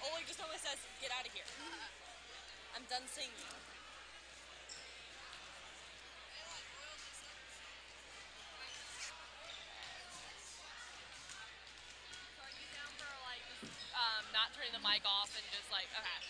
Oleg just always says, get out of here. I'm done singing. So are you down for like not turning the mic off and just like okay?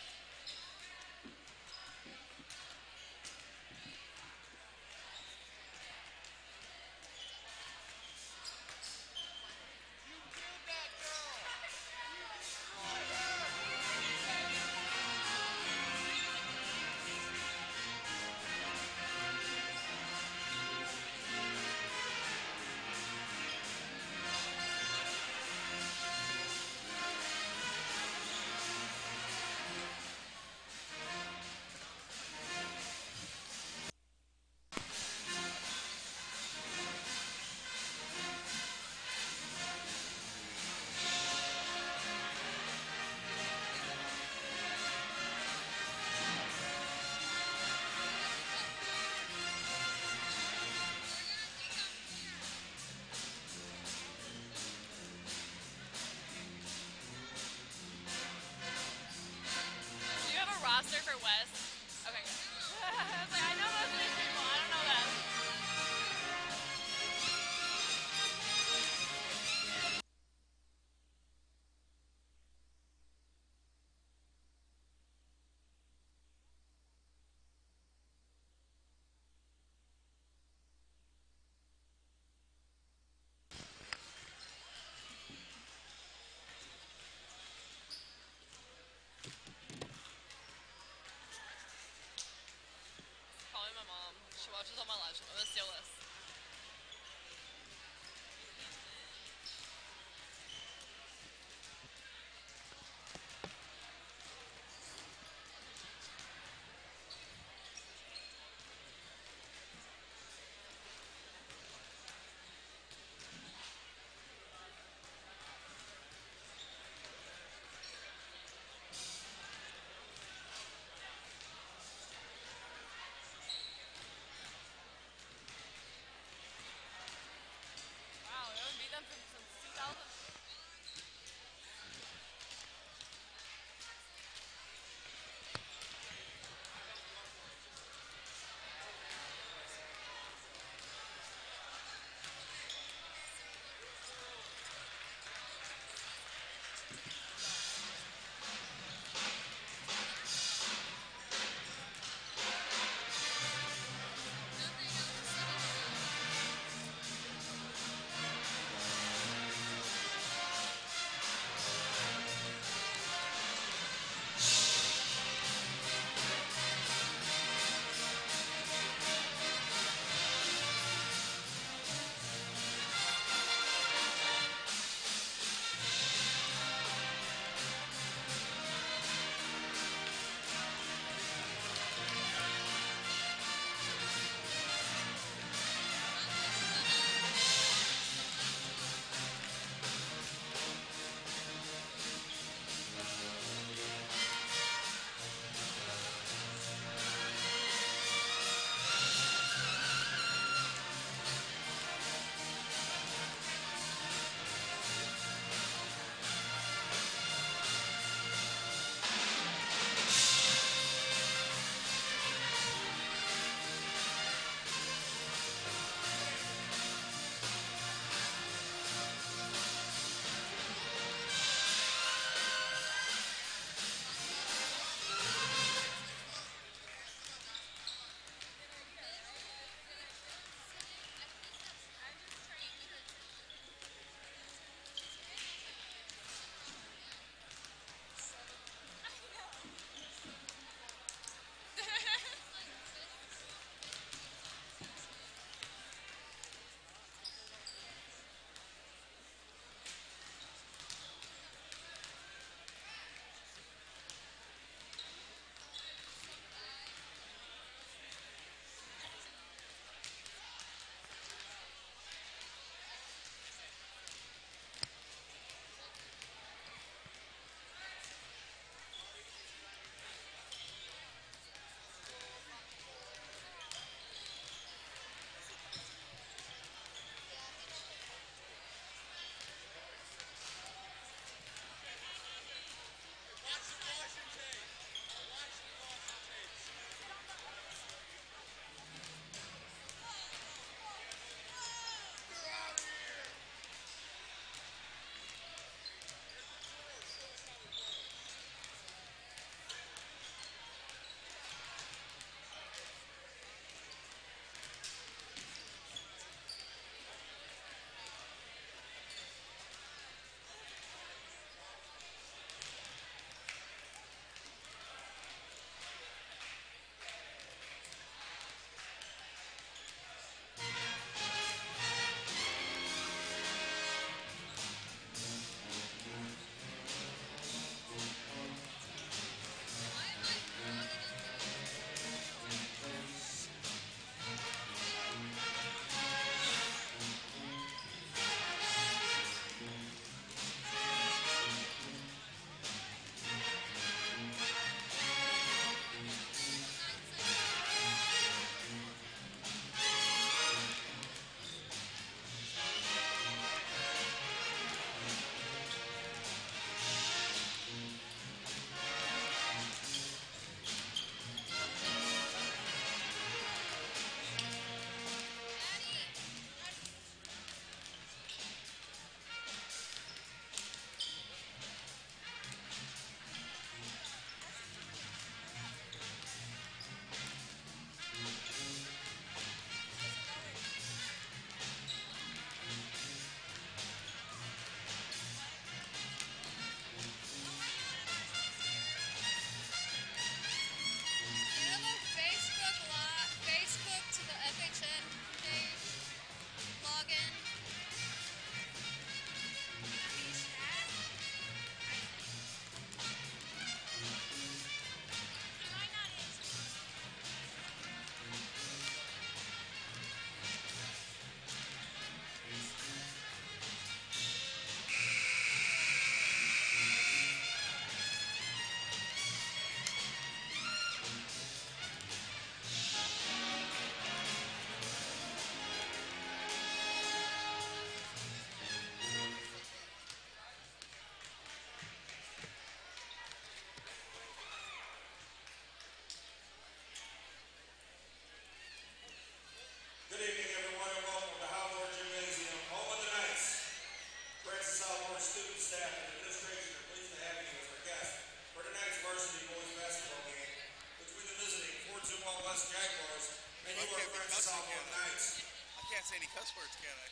say any cuss words, can I?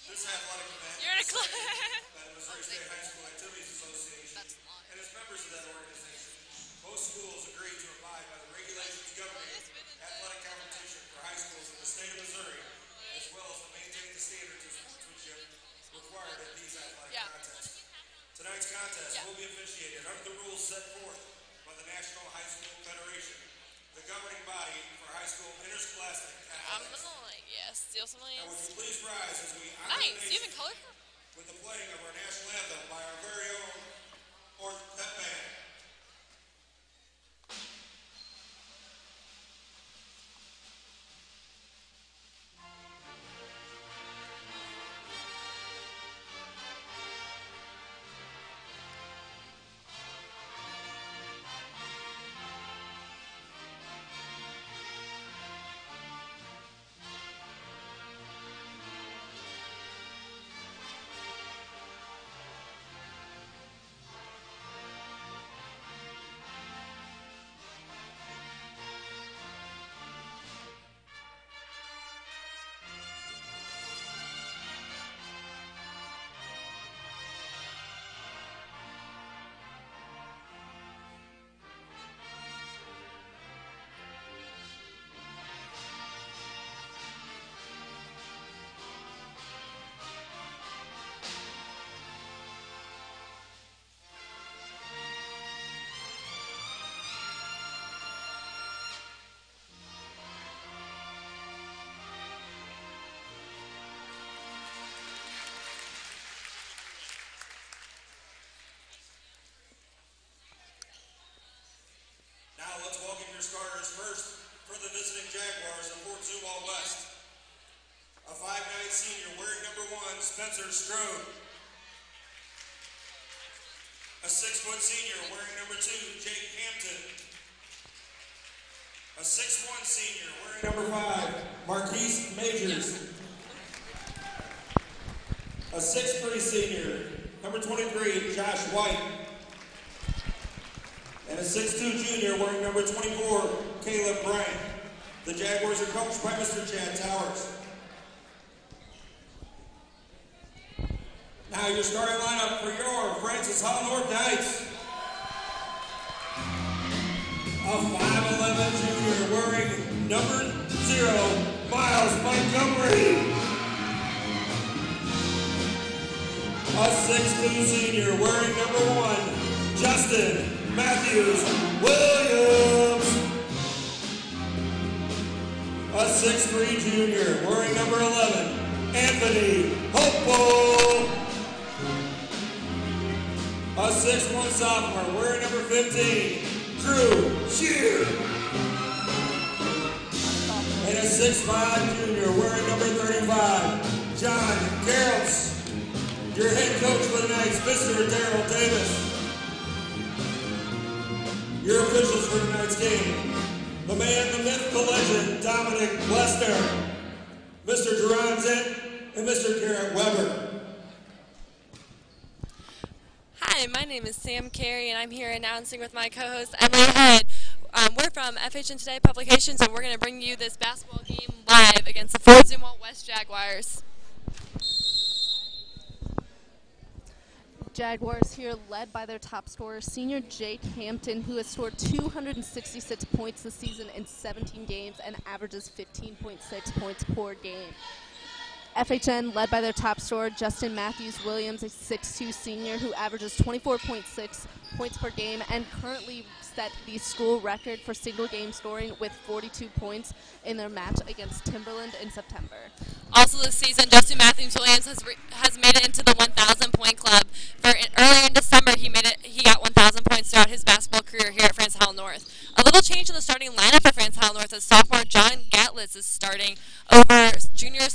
This athletic event You're in a club. by the Missouri State High School Activities Association and as members of that organization, most schools agree to abide by the regulations governing athletic competition for high schools in the state of Missouri, as well as to maintain the standards of sportsmanship required at these athletic contests. Tonight's contest will be officiated under the rules set forth by the National High School Federation, the governing body for high school interscholastic I'm athletics. gonna steal some Now, would lands. you please rise as we honor the Nice. You nation even colored them? with the playing of our national anthem by our very own Pep Band. Now let's welcome your starters first for the visiting Jaguars of Fort Zumwalt West. A 5'9" senior wearing number 1, Spencer Strode. A 6-foot senior wearing number 2, Jake Hampton. A 6'1" senior wearing number 5, Marquise Majors. A 6'3" senior, number 23, Josh White. And a 6'2" junior wearing number 24, Caleb Bryant. The Jaguars are coached by Mr. Chad Towers. Now your starting lineup for your Francis Howell North Knights. A 5'11" junior wearing number 0, Miles Montgomery. A 6'2" senior wearing number 1, Justin Matthews Williams. A 6'3" junior wearing number 11, Anthony Hopeful. A 6'1" sophomore wearing number 15, Drew Shear. And a 6'5" junior wearing number 35, John Garrels. Your head coach for the Knights, Mr. Darrell Davis. Your officials for tonight's game, the man, the myth, the legend, Dominic Lester, Mr. Jerron Zent, and Mr. Garrett Weber. Hi, my name is Sam Carey, and I'm here announcing with my co-host Emily Head. We're from FHNtoday Publications, and we're going to bring you this basketball game live against the Fort Zumwalt West Jaguars. Jaguars here led by their top scorer, senior Jake Hampton, who has scored 266 points this season in 17 games and averages 15.6 points per game. FHN led by their top scorer, Justin Matthews Williams, a 6'2" senior who averages 24.6 points per game and currently set the school record for single game scoring with 42 points in their match against Timberland in September. Also this season, Justin Matthews Williams has made it into the 1,000 point club. Earlier in December, he got 1,000 points throughout his basketball career here at Francis Howell North. A little change in the starting lineup for Francis Howell North as sophomore John Gatlitz is starting over junior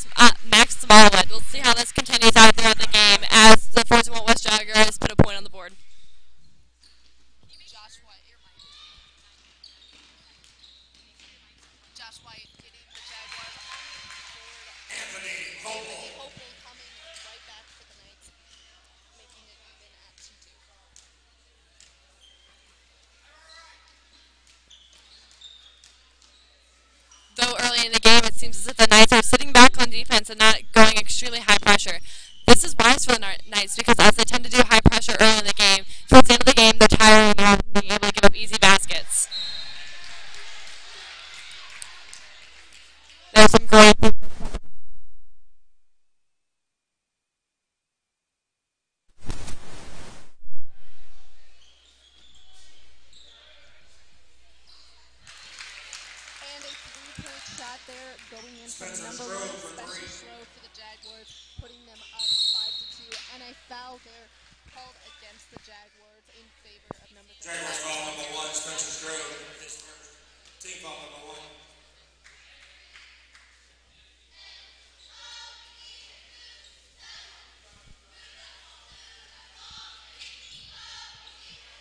Max Zumwalt. We'll see how this continues out throughout the game as the Fort Zumwalt West Jaguars put a point on the board. Josh White getting the Jaguars on the board. Anthony Hopeful. Hopeful coming right back for the Knights, making it even at 2-2. Though early in the game, it seems as if the Knights are sitting back on defense and not going extremely high pressure. This is wise for the Knights because as they tend to do high pressure early in the game, towards the end of the game, they're tiring out and being able to give up easy baskets. There's some great. And a three-point shot there going in from Spencer number Strode one, for Spencer three. Strode for the Jaguars, putting them up 5-2. And a foul there called against the Jaguars in favor of number 35. Jaguars foul number one, Spencer Strode. His first. Team foul number one.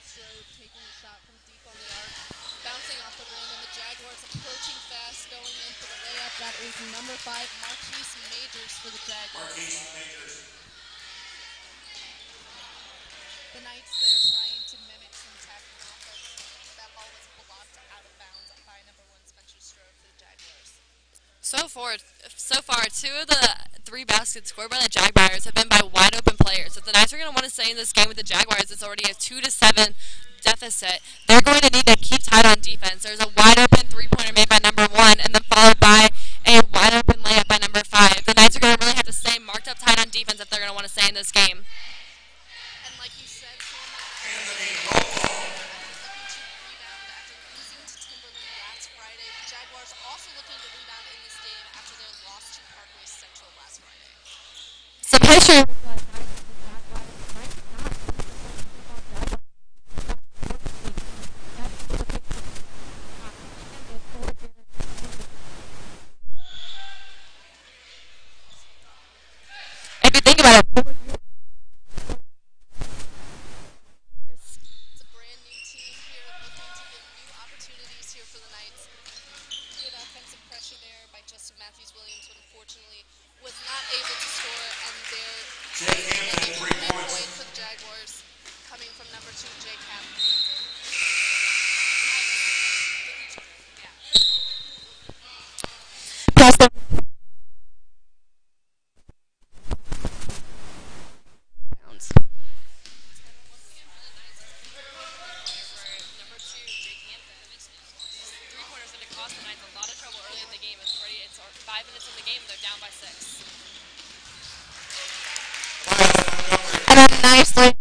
Strode taking the shot from deep on the arc, bouncing off the rim, and the Jaguars approaching fast, going in for the layup. That is number 5, Marquise Majors for the Jaguars. Marquise Majors. The Knights there trying to mimic some attacking offense. That ball was blocked out of bounds by number 1, Spencer Strode for the Jaguars. So far, 2 of the 3 baskets scored by the Jaguars have been by wide open players. If the Knights are going to want to stay in this game with the Jaguars, it's already a 2-7 deficit. They're going to need to keep tight on defense. There's a wide open three-pointer made by number 1, and then followed by a wide open layup by number 5. The Knights are going to really have to stay marked up tight on defense if they're going to want to stay in this game. And like you said, Anthony Roll. looking to rebound after losing to Timberland last Friday. The Jaguars also looking to rebound in this game after their loss to Parkway Central last Friday. Some history. If you think about it. It's a brand new team here looking to get new opportunities here for the Knights. Good offensive pressure there by Justin Matthews-Williams, but unfortunately was not able to score. And there Jake Hampton, 3 points. point for the Jaguars coming from number 2, Jake Hampton. Plus the bounds. Number 2, Jake Hampton. Three-pointers going to cost the Knights a lot of trouble early in the game. It's 5 minutes in the game, they're down by 6. And a nice three.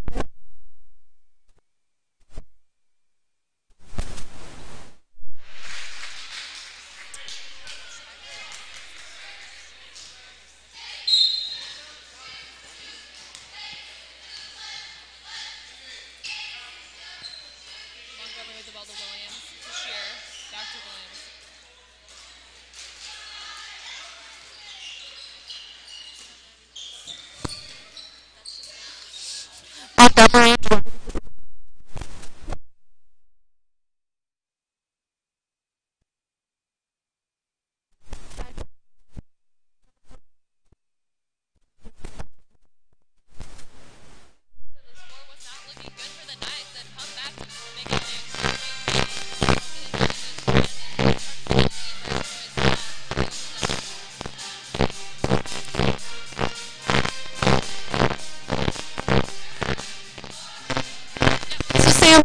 Montgomery with the ball to Williams. To Shear. Back to Williams. Montgomery. The score was not looking good for the Knights. They've come back to make it So Sam.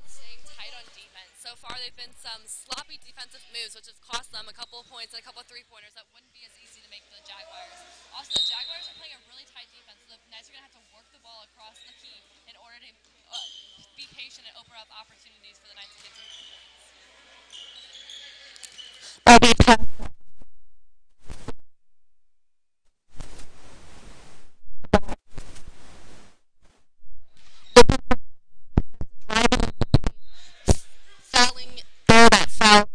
staying tight on defense. So far, they've been some sloppy defensive moves, which has cost them a couple of points and a couple of three-pointers that wouldn't be as easy to make for the Jaguars. Also, the Jaguars are playing a really tight defense, so the Knights are going to have to work the ball across the key in order to be patient and open up opportunities for the Knights to get some points. Bobby Tuck. Fouling There, that foul.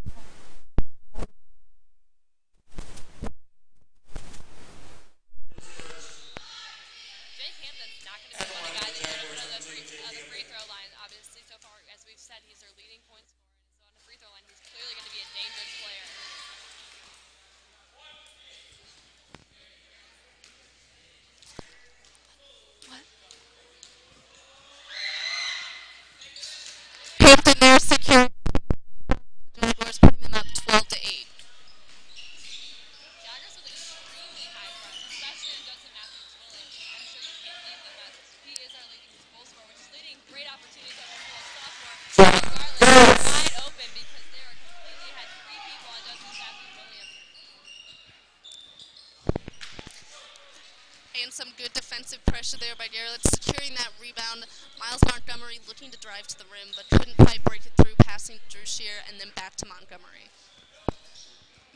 Jake Hampton's not going to be one of the guys that get over to the free throw line, obviously, so far, as we've And some good defensive pressure there by Garrett, securing that rebound. Miles Montgomery looking to drive to the rim, but couldn't quite break it through, passing to Drew Shear and then back to Montgomery.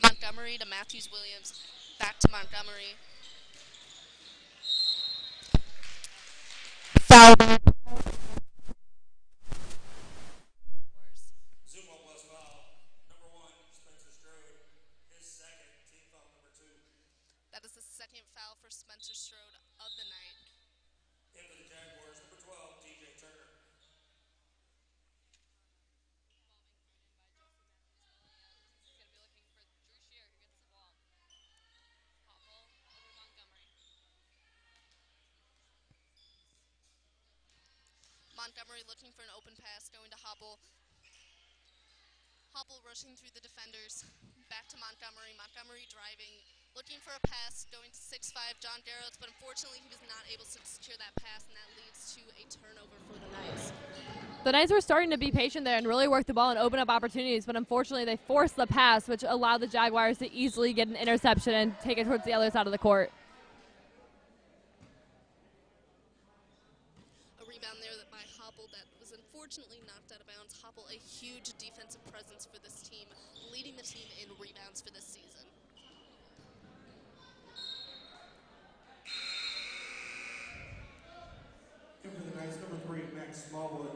Montgomery to Matthews Williams, back to Montgomery. Foul. Zumwalt plus foul. Number 1, Spencer Strode. His second, team foul number 2. That is the second foul for Spencer Strode of the night. In for the Jaguars, number 12, DJ Turner. He's going to be looking for Drew Shear, who gets the ball. Howell over Montgomery. Montgomery looking for an open pass, going to Howell. Howell rushing through the defenders. Back to Montgomery. Montgomery driving, looking for a pass, going to 6'5", John Garrett, but unfortunately he was not able to secure that pass, and that leads to a turnover for the Knights. The Knights were starting to be patient there and really work the ball and open up opportunities, but unfortunately they forced the pass, which allowed the Jaguars to easily get an interception and take it towards the other side of the court. A rebound there by Howell that was unfortunately knocked out of bounds. Howell, a huge defensive presence for this team, leading the team in rebounds for this season. In for the Knights, number 3, Max Smallwood.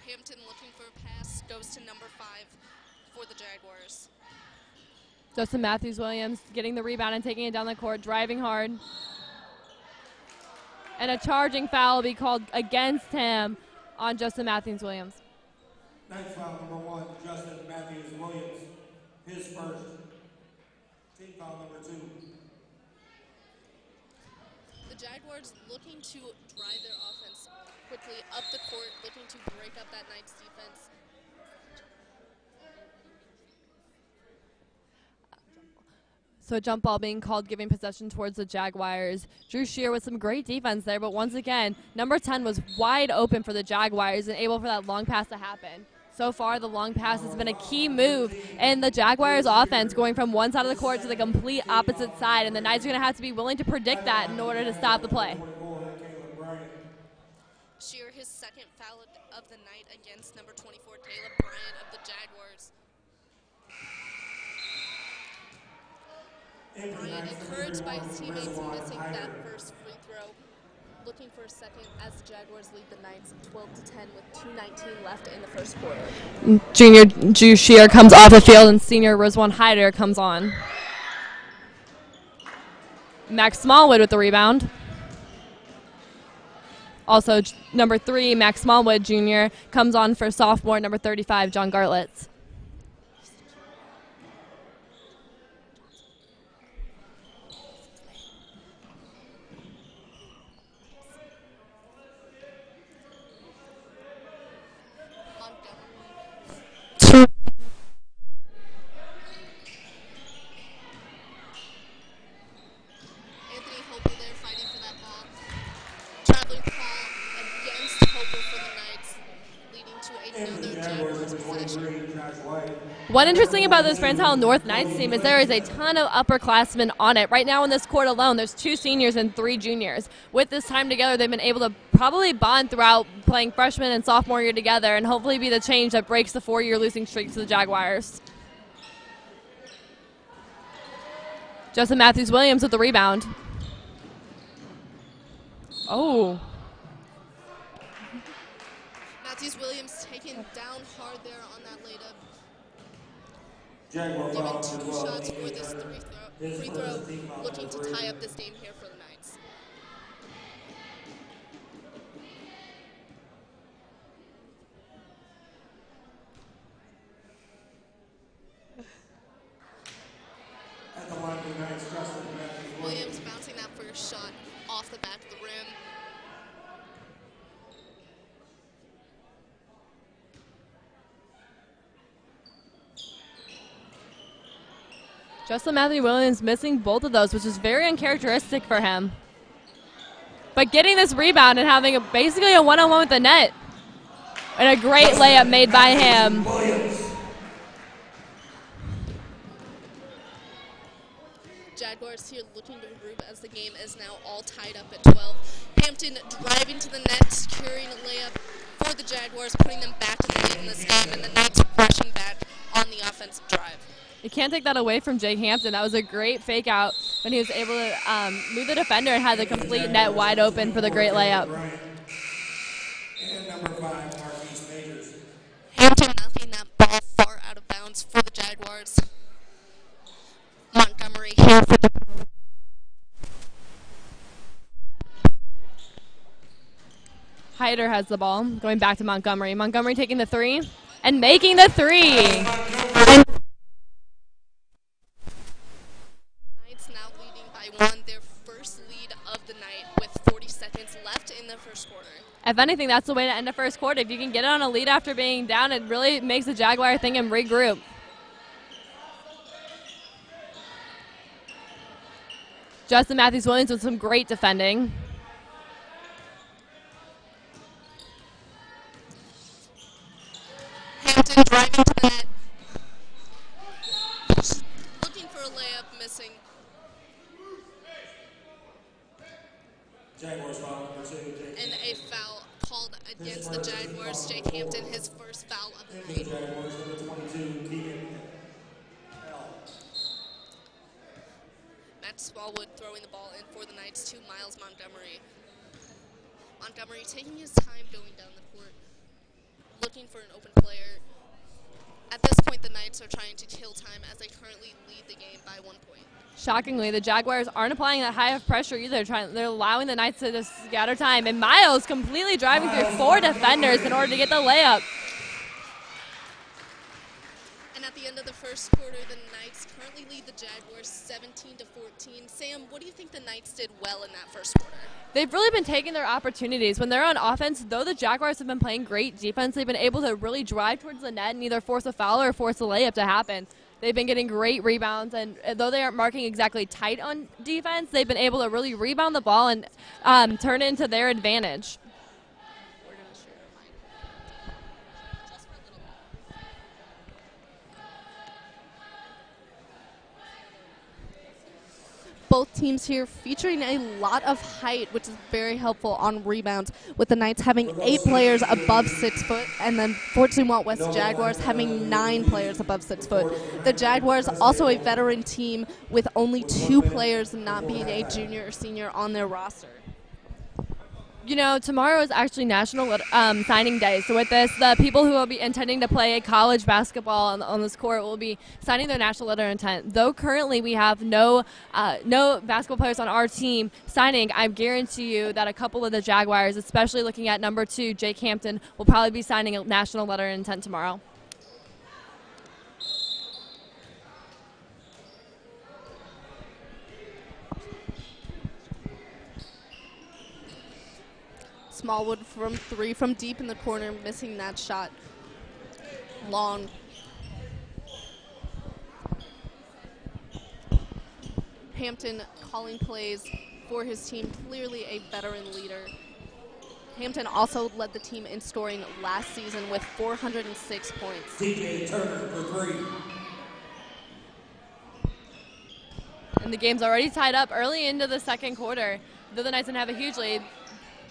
Hampton looking for a pass, goes to number 5 for the Jaguars. Justin Matthews Williams getting the rebound and taking it down the court, driving hard. And a charging foul will be called against him on Justin Matthews Williams. Ninth foul, number 1, Justin Matthews Williams. His first. Team foul number 2. The Jaguars looking to drive their offense quickly up the court, looking to break up that Knights defense. So a jump ball being called, giving possession towards the Jaguars. Drew Shear with some great defense there, but once again, number 10 was wide open for the Jaguars and able for that long pass to happen. So far, the long pass has been a key move in the Jaguars' offense, going from one side of the court to the complete opposite side, and the Knights are going to have to be willing to predict that in order to stop the play. Shear, his second foul of the night against number 24, Caleb Bryant of the Jaguars. Bryant encouraged by his teammates missing that first free throw. Looking for a second as the Jaguars lead the Knights 12-10 with 2:19 left in the first quarter. Junior Drew Shear comes off the field, and senior Rizwan Hyder comes on. Max Smallwood with the rebound. Also, number 3, Max Smallwood Jr. comes on for sophomore number 35, John Gartlitz. Anthony Hopel there fighting for that ball. Traveling call against Hopel for the Knights, leading to another Jaguars possession. What's interesting about this FHNtoday North Knights team is there is a ton of upperclassmen on it. Right now in this court alone, there's 2 seniors and 3 juniors. With this time together, they've been able to probably bond throughout playing freshman and sophomore year together and hopefully be the change that breaks the 4-year losing streak to the Jaguars. Justin Matthews Williams with the rebound. Oh. Matthews Williams taken down hard there on that layup. Jaguar Given foul 2 number 12, shots for this free throw, looking to tie up this game here for the Knights. At the line for the Knights, Justin Matthews Williams bouncing that first shot off the back of the rim. Justin Matthew Williams missing both of those, which is very uncharacteristic for him. But getting this rebound and having basically a one-on-one with the net. And a great layup made by him. Jaguars here looking to regroup as the game is now all tied up at 12. Hampton driving to the net, securing a layup for the Jaguars, putting them back in the lead in this game, and the Knights rushing back on the offensive drive. You can't take that away from Jake Hampton. That was a great fake out when he was able to move the defender and had the complete net wide open for the great layup. And number 5, Marquise Majors. Hampton knocking that ball far out of bounds for the Jaguars. Montgomery here for the Hyder has the ball, going back to Montgomery. Montgomery taking the three and making the three. Knights now leading by 1, their first lead of the night with 40 seconds left in the first quarter. If anything, that's the way to end the first quarter. If you can get on a lead after being down, it really makes the Jaguar think and regroup. Justin Matthews Williams with some great defending. Hampton driving to the net. Looking for a layup, missing. Jaguars foul number 2. And a foul called against the Jaguars. Jake Hampton, his first foul of the night. Jaguars number 22, Keegan L. Matt Smallwood throwing the ball in for the Knights to Miles Montgomery. Montgomery taking his time going down the court, looking for an open player. At this point, the Knights are trying to kill time as they currently lead the game by 1 point. Shockingly, the Jaguars aren't applying that high of pressure either. They're allowing the Knights to just scatter time. And Miles completely driving through 4 defenders in order to get the layup. And at the end of the first quarter, the Knights currently lead the Jaguars 17-14. Sam, what do you think the Knights did well in that first quarter? They've really been taking their opportunities. When they're on offense, though the Jaguars have been playing great defense, they've been able to really drive towards the net and either force a foul or force a layup to happen. They've been getting great rebounds, and though they aren't marking exactly tight on defense, they've been able to really rebound the ball and turn it into their advantage. We're going to share a mic. Just for a little bit. Both teams here featuring a lot of height, which is very helpful on rebounds, with the Knights having 8 players above 6 foot, and then Fort Zumwalt West Jaguars having 9 players above 6 foot. The Jaguars also a veteran team with only 2 players not being a junior or senior on their roster. You know, tomorrow is actually National Signing Day. So with this, the people who will be intending to play college basketball on this court will be signing their national letter of intent. Though currently we have no basketball players on our team signing, I guarantee you that a couple of the Jaguars, especially looking at number 2, Jake Hampton, will probably be signing a national letter of intent tomorrow. Smallwood from 3 from deep in the corner, missing that shot. Long. Hampton calling plays for his team, clearly a veteran leader. Hampton also led the team in scoring last season with 406 points. DJ Turner for 3. And the game's already tied up early into the second quarter. Though the Knights didn't have a huge lead,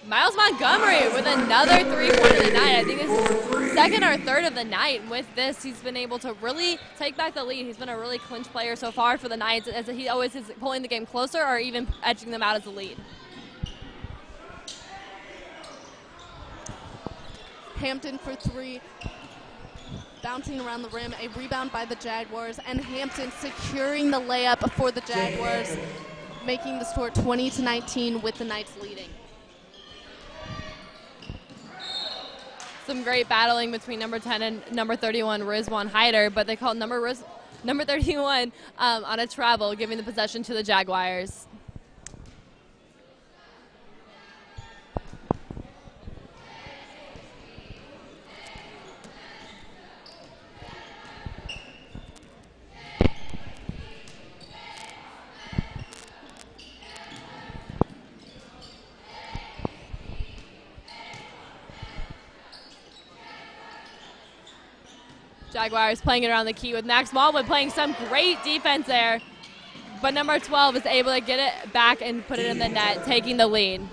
Miles Montgomery with another 3-point of the night. I think it's second or third of the night. With this, he's been able to really take back the lead. He's been a really clinch player so far for the Knights, as he always is pulling the game closer or even edging them out as the lead. Hampton for 3, bouncing around the rim, a rebound by the Jaguars, and Hampton securing the layup for the Jaguars, making the score 20-19 with the Knights leading. Some great battling between number 10 and number 31, Rizwan Hyder, but they called number 31 on a travel, giving the possession to the Jaguars. Jaguars playing it around the key with Max Smallwood playing some great defense there. But number 12 is able to get it back and put it in the net, taking the lead.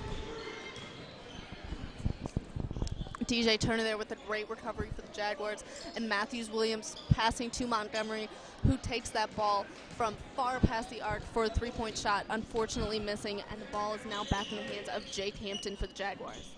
DJ Turner there with a great recovery for the Jaguars, and Matthews Williams passing to Montgomery, who takes that ball from far past the arc for a three-point shot, unfortunately missing, and the ball is now back in the hands of Jake Hampton for the Jaguars.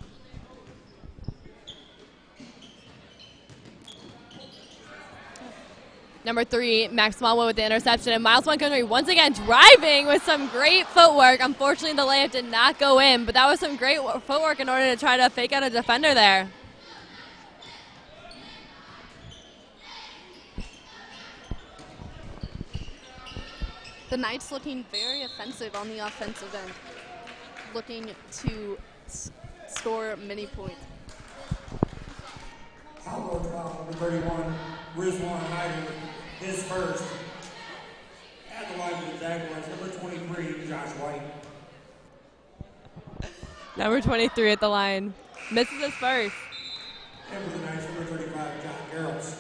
Number 3, Max Smallwood with the interception, and Miles Montgomery once again driving with some great footwork. Unfortunately, the layup did not go in, but that was some great footwork in order to try to fake out a defender there. The Knights looking very offensive on the offensive end, looking to score many points. Howell, number 31, Rizwan Hyder, his first. At the line for the Jaguars, number 23, Josh White. Number 23 at the line. Misses his first. And for the Knights, number 35, John Garrels.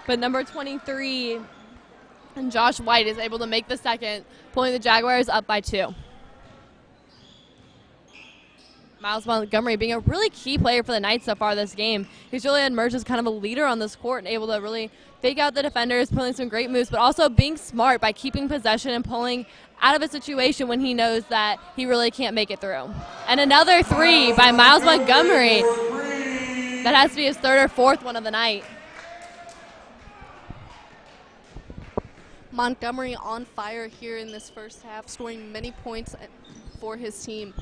But number 23, and Josh White is able to make the second, pulling the Jaguars up by 2. Miles Montgomery being a really key player for the Knights so far this game. He's really emerged as kind of a leader on this court and able to really fake out the defenders, pulling some great moves, but also being smart by keeping possession and pulling out of a situation when he knows that he really can't make it through. And another 3 by Miles Montgomery. That has to be his 3rd or 4th one of the night. Montgomery on fire here in this first half, scoring many points for his team.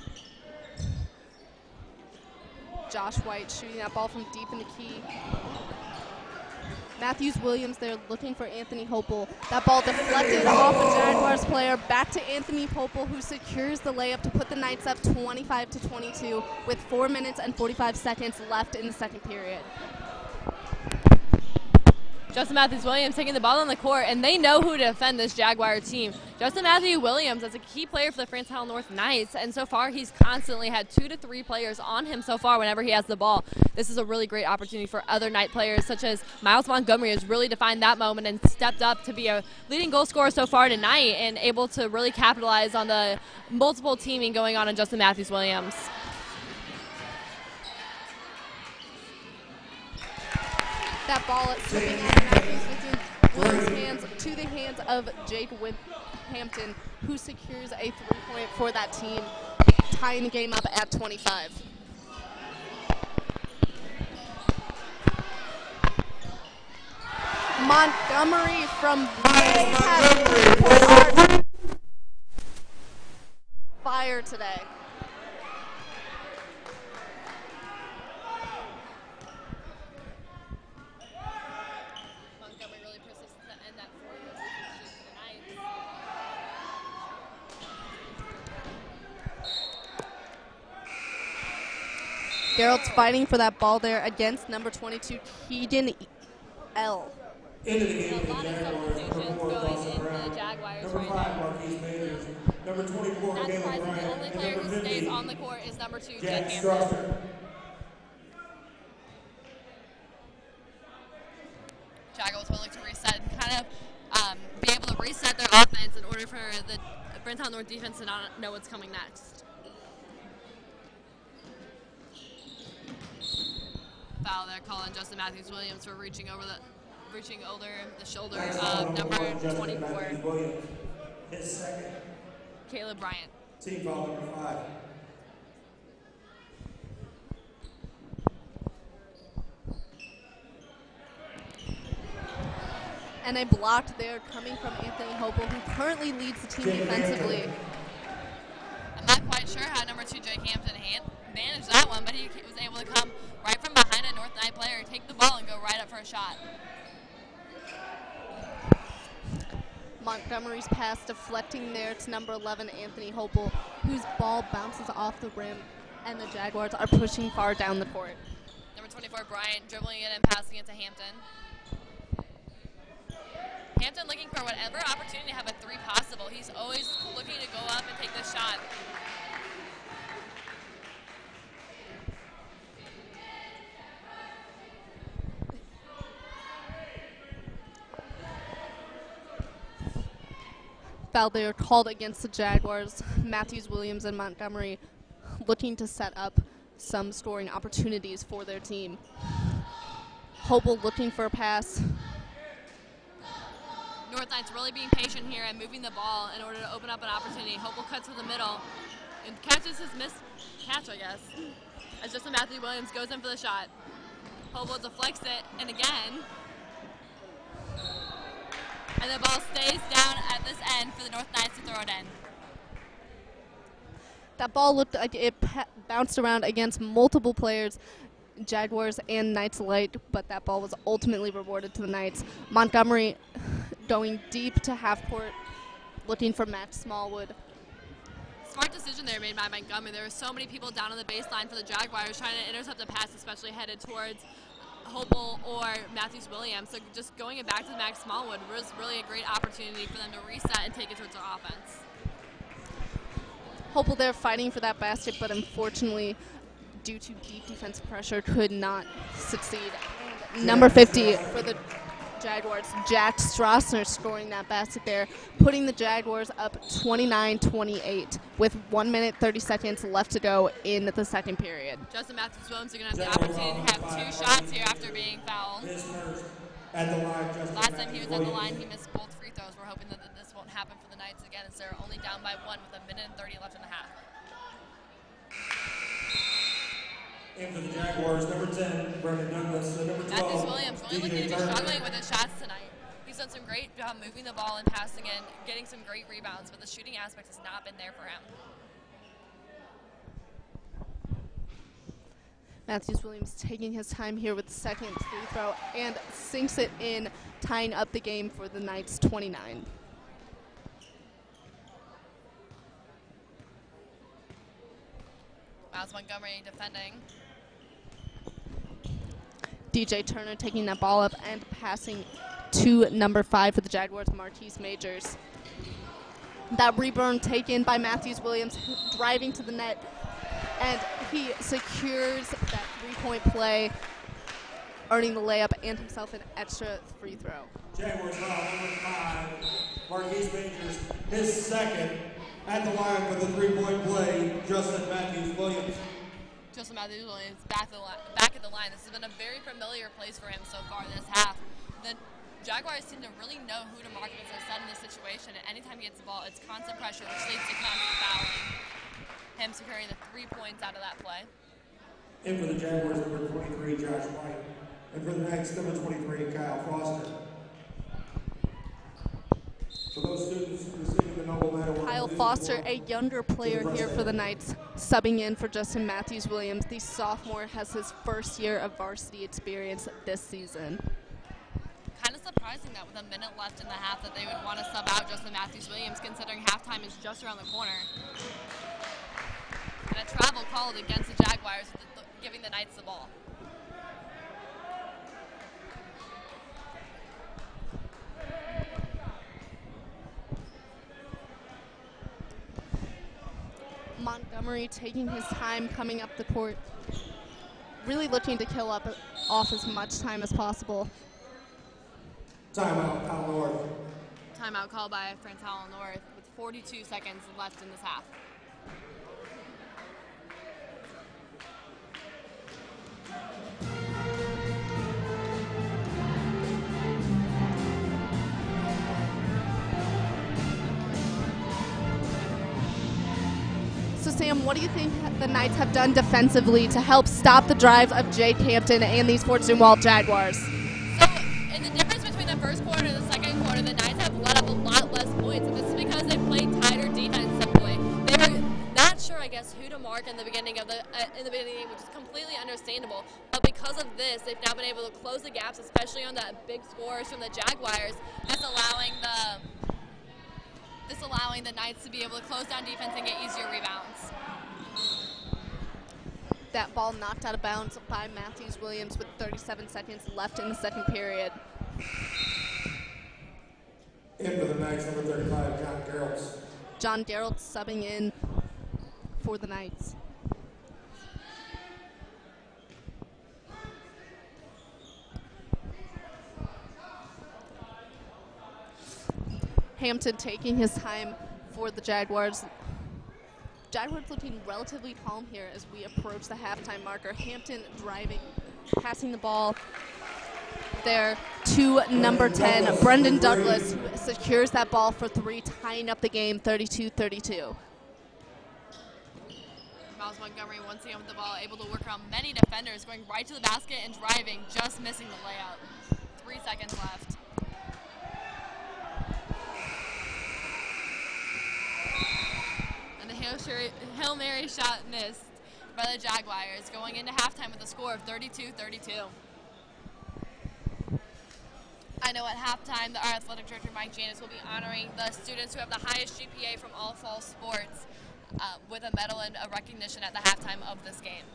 Josh White shooting that ball from deep in the key. Matthews Williams there looking for Anthony Hopel. That ball deflected off a Jaguars player, back to Anthony Hopel, who secures the layup to put the Knights up 25-22 with 4 minutes and 45 seconds left in the second period. Justin Matthews Williams taking the ball on the court, and they know who to defend this Jaguar team. Justin Matthews Williams is a key player for the France Howell North Knights, and so far he's constantly had 2 to 3 players on him so far whenever he has the ball. This is a really great opportunity for other Knight players, such as Miles Montgomery has really defined that moment and stepped up to be a leading goal scorer so far tonight and able to really capitalize on the multiple teaming going on in Justin Matthews Williams. That ball slipping out of Matthews Williams' hands to the hands of Jake Hampton, who secures a 3-point for that team, tying the game up at 25. Montgomery from way past the fire today. Gerald's fighting for that ball there against number 22, Keegan L. Into the game, A lot of substitutions going into the Jaguars right now. Number 24, That's Caleb surprising. The Bryant. only And player number who 50, stays on the court is number 2, Jake Jack Hampton. Strasser. Jaguars will look to reset and kind of be able to reset their offense in order for the Brentown North defense to not know what's coming next. Foul there, calling Justin Matthews Williams for reaching over the shoulder of number 24, His second. Caleb Bryant. Team foul number 5. And a block there coming from Anthony Hopel, who currently leads the team defensively. I'm not quite sure how number 2 Jake Hampton managed that one, but he was able to come right from behind a North Knight player, take the ball, and go right up for a shot. Montgomery's pass deflecting there to number 11, Anthony Hopel, whose ball bounces off the rim, and the Jaguars are pushing far down the court. Number 24 Bryant dribbling it and passing it to Hampton. Hampton looking for whatever opportunity to have a three possible. He's always looking to go up and take the shot. Foul there called against the Jaguars. Matthews, Williams, and Montgomery looking to set up some scoring opportunities for their team. Hopewell looking for a pass. North Knights really being patient here and moving the ball in order to open up an opportunity. Hopewell cuts to the middle and catches his missed catch, I guess, as Justin Matthew Williams goes in for the shot. Hopewell deflects it, and again. And the ball stays down at this end for the North Knights to throw it in. That ball looked like it bounced around against multiple players, Jaguars and Knights alike, but that ball was ultimately rewarded to the Knights. Montgomery going deep to half court, looking for Matt Smallwood. Smart decision there made by Montgomery. There were so many people down on the baseline for the Jaguars trying to intercept the pass, especially headed towards Hopewell or Matthews Williams. So just going it back to Max Smallwood was really a great opportunity for them to reset and take it towards their offense. Hopewell there fighting for that basket, but unfortunately, due to deep defensive pressure, could not succeed. And number 50 for the Jaguars, Jack Strassner, scoring that basket there, putting the Jaguars up 29-28 with 1 minute 30 seconds left to go in the second period. Justin Matthews Williams are going to have the opportunity to have two shots here after being fouled. Last time he was at the line, he missed both free throws. We're hoping that this won't happen for the Knights again, as they're only down by one with 1 minute and 30 left in the half. And for the Jaguars, number 10, Brendan Douglas, number 12, Matthews Williams really looking to be Turner. struggling with his shots tonight. He's done some great job moving the ball and passing and getting some great rebounds, but the shooting aspect has not been there for him. Matthews Williams taking his time here with the second free throw and sinks it in, tying up the game for the Knights 29. Miles Montgomery defending. DJ Turner taking that ball up and passing to number 5 for the Jaguars, Marquise Majors. That rebound taken by Matthews Williams, driving to the net, and he secures that three-point play, earning the layup and himself an extra free throw. Jaguars foul number 5, Marquise Majors, his second. At the line for the three-point play, Justin Matthews Williams. Justin Matthews Williams back at the line. This has been a very familiar place for him so far this half. The Jaguars seem to really know who to mark as a set in this situation, and anytime he gets the ball, it's constant pressure, which leads to constant fouling. Him securing the 3 points out of that play. And for the Jaguars, number 23, Josh White. And for the Knights, number 23, Kyle Foster. For those students receiving the Noble Medal. Kyle Foster, a younger player here for the Knights, subbing in for Justin Matthews Williams. The sophomore has his first year of varsity experience this season. Kind of surprising that with a minute left in the half that they would want to sub out Justin Matthews Williams, considering halftime is just around the corner. And a travel called against the Jaguars, giving the Knights the ball. Montgomery taking his time coming up the court, really looking to kill off as much time as possible. Timeout, Howell North. Timeout called by Howell North with 42 seconds left in this half. So Sam, what do you think the Knights have done defensively to help stop the drives of Jake Hampton and these Fort Zumwalt Jaguars? So, in the difference between the first quarter and the second quarter, the Knights have let up a lot less points, and this is because they played tighter defense simply. They were not sure, I guess, who to mark in the beginning of which is completely understandable. But because of this, they've now been able to close the gaps, especially on the big scores from the Jaguars, disallowing the Knights to be able to close down defense and get easier rebounds. That ball knocked out of bounds by Matthews Williams with 37 seconds left in the second period. In for the Knights, number 35, John Gerolds. John Gerald subbing in for the Knights. Hampton taking his time for the Jaguars. Jaguars looking relatively calm here as we approach the halftime marker. Hampton driving, passing the ball there to number 10, Brendan Douglas, who secures that ball for 3, tying up the game 32-32. Miles Montgomery once again with the ball, able to work around many defenders, going right to the basket and driving, just missing the layup. 3 seconds left. And the Hail Mary shot missed by the Jaguars, going into halftime with a score of 32-32. I know at halftime, our athletic director, Mike Janis, will be honoring the students who have the highest GPA from all fall sports with a medal and a recognition at the halftime of this game.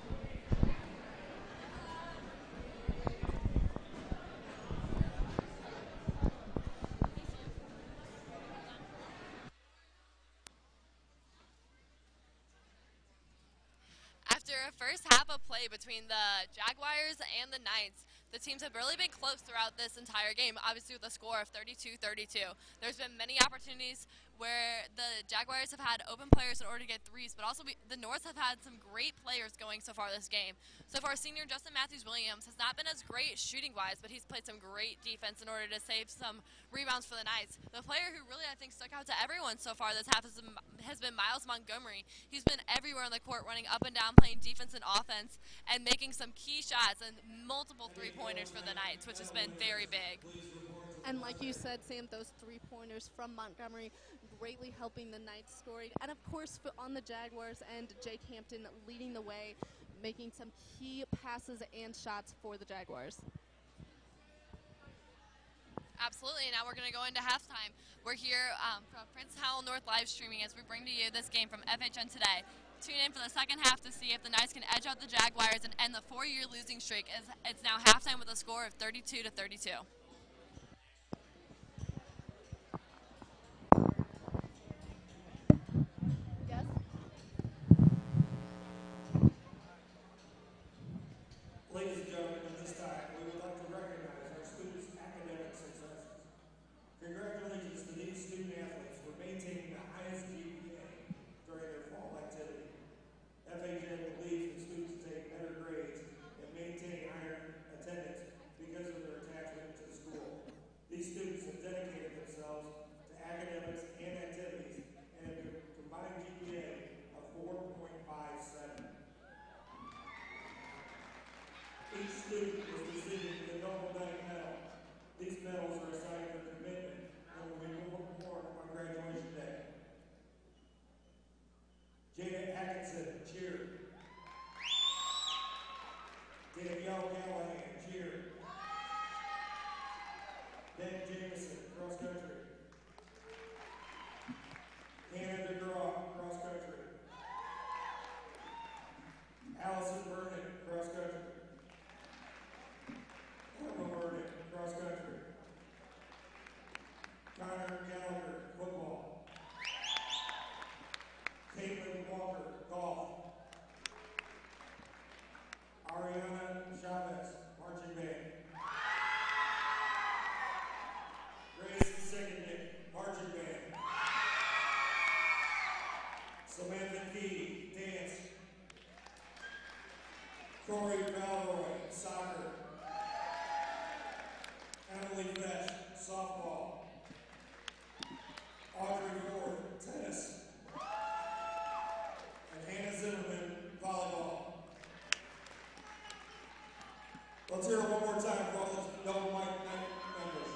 After a first half of play between the Jaguars and the Knights, the teams have really been close throughout this entire game, obviously with a score of 32-32. There's been many opportunities where the Jaguars have had open players in order to get threes, but also the North have had some great players going so far this game. So far, senior Justin Matthews-Williams has not been as great shooting-wise, but he's played some great defense in order to save some rebounds for the Knights. The player who really, I think, stuck out to everyone so far this half has been Miles Montgomery. He's been everywhere on the court, running up and down, playing defense and offense, and making some key shots and multiple three-pointers for the Knights, which has been very big. And like you said, Sam, those 3-pointers from Montgomery greatly helping the Knights scoring. And of course, on the Jaguars and Jake Hampton leading the way, making some key passes and shots for the Jaguars. Absolutely. Now we're going to go into halftime. We're here from Prince Howell North live streaming as we bring to you this game from FHNtoday. Tune in for the second half to see if the Knights can edge out the Jaguars and end the 4-year losing streak. As it's now halftime with a score of 32-32. Yes? Ladies and gentlemen, at this time, we would like to recognize our students' academic successes. Congratulations to these student athletes for maintaining the highest GPA during their fall activity. FHN believes that students take better grades and maintain higher attendance because of their attachment to the school. These students have dedicated themselves to academics and activities and have a combined GPA of 4.57. Each student is receiving the Noble Knight Medal. These medals are a sign of their commitment and will be worn on graduation day. Jada Atkinson, cheer. Danielle Callahan, cheer. Ben Jameson, cross country. Hannah DeGraw, cross country. Allison Vernon, cross country. Emma Vernon, cross country. Connor Gallagher, football. Caitlin Walker, golf. Ariana Chavez, marching band. Grace Sicknick, marching band. Samantha Key, dance. Corey Valroy, soccer. Emily Fesh, softball. Audrey Ford, tennis. And Hannah Zimmerman, volleyball. Let's hear it one more time for all those Double Mike Knight members.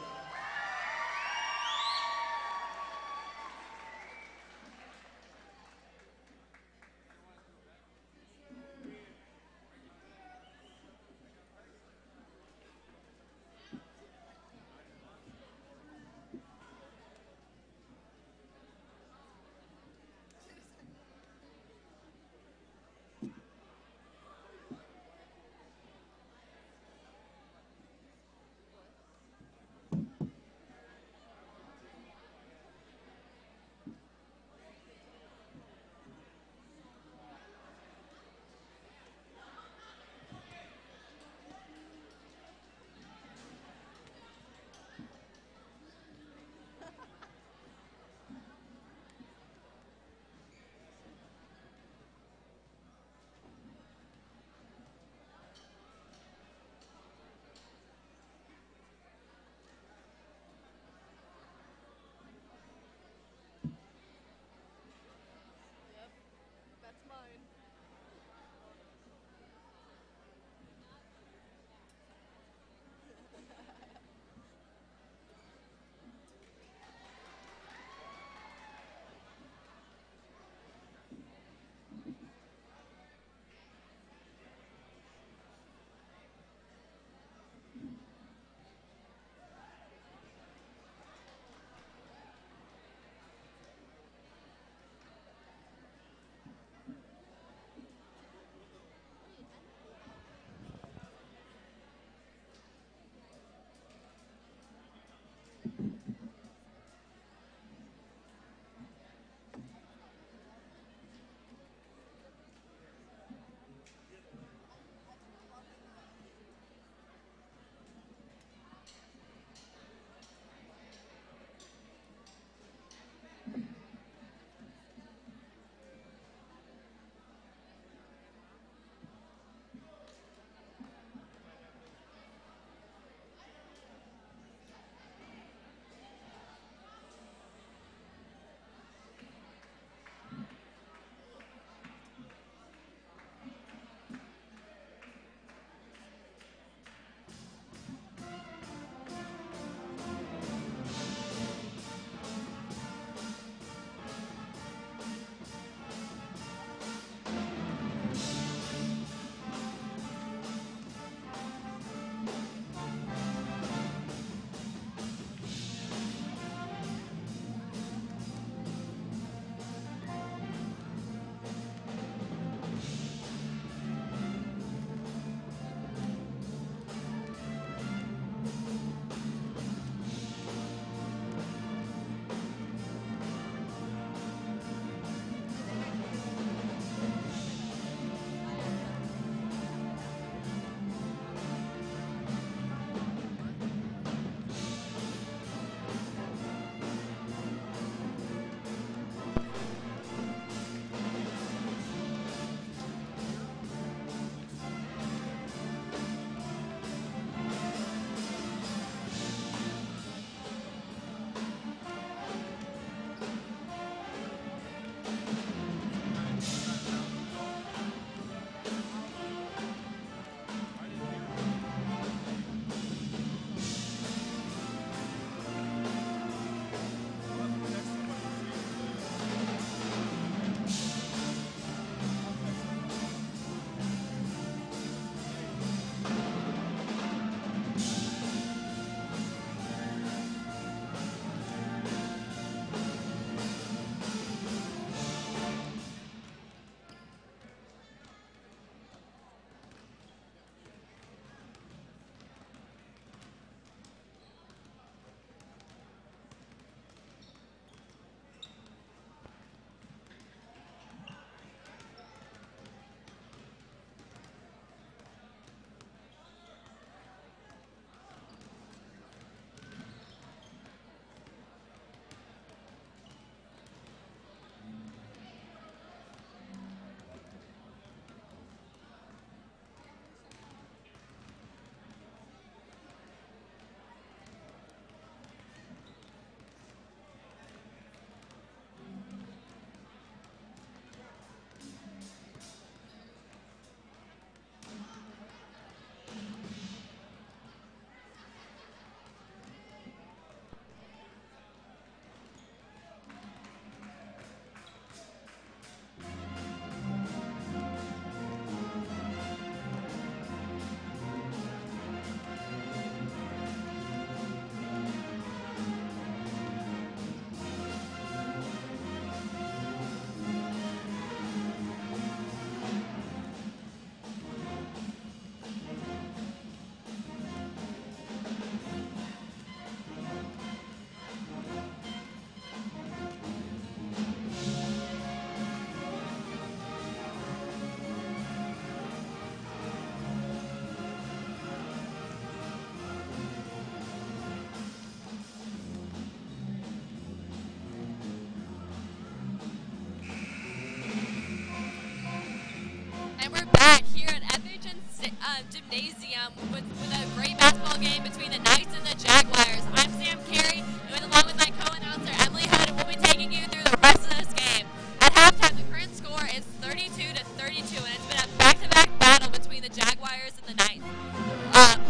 Gymnasium with a great basketball game between the Knights and the Jaguars. I'm Sam Carey, and along with my co-announcer Emily Hood, we'll be taking you through the rest of this game. At halftime, the current score is 32-32, and it's been a back-to-back battle between the Jaguars and the Knights.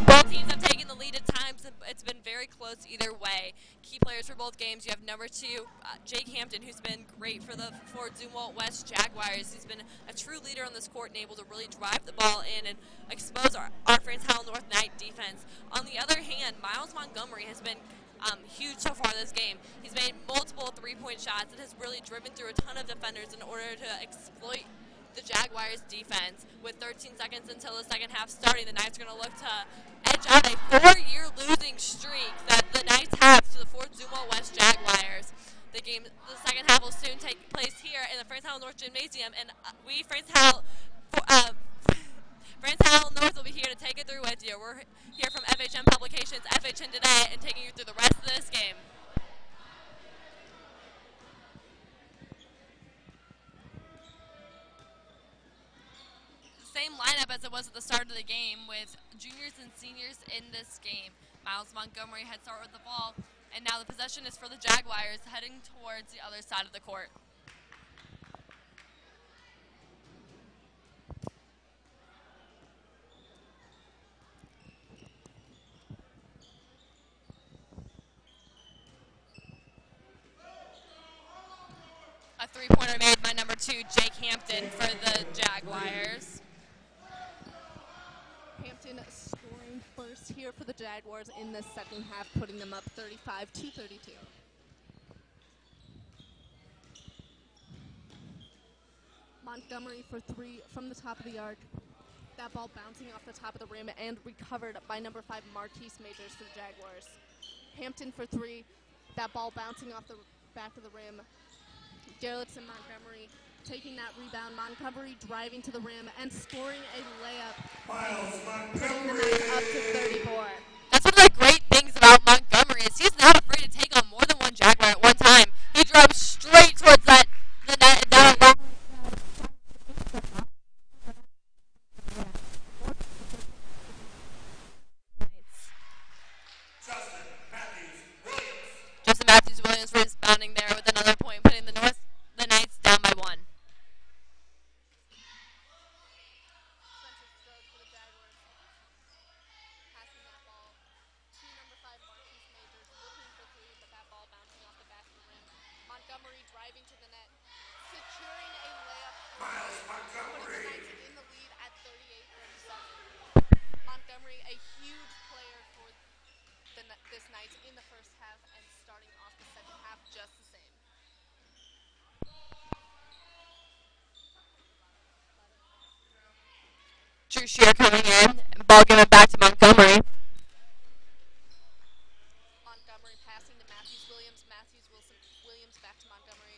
Both teams have taken the lead at times. It's been very close either way. Key players for both games, you have number 2, Jake Hampton, who's been great for Zumwalt West Jaguars. He's been a true leader on this court and able to really drive the ball in and expose our friends Howell North Knight defense. On the other hand, Miles Montgomery has been huge so far this game. He's made multiple three-point shots and has really driven through a ton of defenders in order to exploit the Jaguars defense. With 13 seconds until the second half starting, the Knights are going to look to edge out a 4-year losing streak that the Knights have to the Zumwalt West Jaguars. The second half will soon take place here in the Howell North Gymnasium, and we, Howell North, will be here to take it through with you. We're here from FHN Publications, FHNtoday, and taking you through the rest of this game. Same lineup as it was at the start of the game, with juniors and seniors in this game. Miles Montgomery had started with the ball, and now the possession is for the Jaguars, heading towards the other side of the court. A three-pointer made by number 2, Jake Hampton, for the Jaguars. Hampton scoring first here for the Jaguars in the second half, putting them up 35-32. Montgomery for 3 from the top of the arc. That ball bouncing off the top of the rim and recovered by number 5, Marquise Majors for the Jaguars. Hampton for 3. That ball bouncing off the back of the rim. Gerritsen Montgomery taking that rebound. Montgomery driving to the rim and scoring a layup, putting the Knights up to 34. That's one of the great things about Montgomery is he's not afraid to take on more than one Jaguar at one time. He drove straight towards the net and down low. Justin Matthews Williams rebounding there with another point, putting the Knights down by 1. Montgomery driving to the net, securing a layup. Miles Montgomery putting the Knights in the lead at 38-37. Montgomery, a huge player for this Knights in the first half and starting off the second half just the same. Drew Shear coming in, ball given back to Montgomery. Montgomery passing to Matthews Williams. Williams back to Montgomery.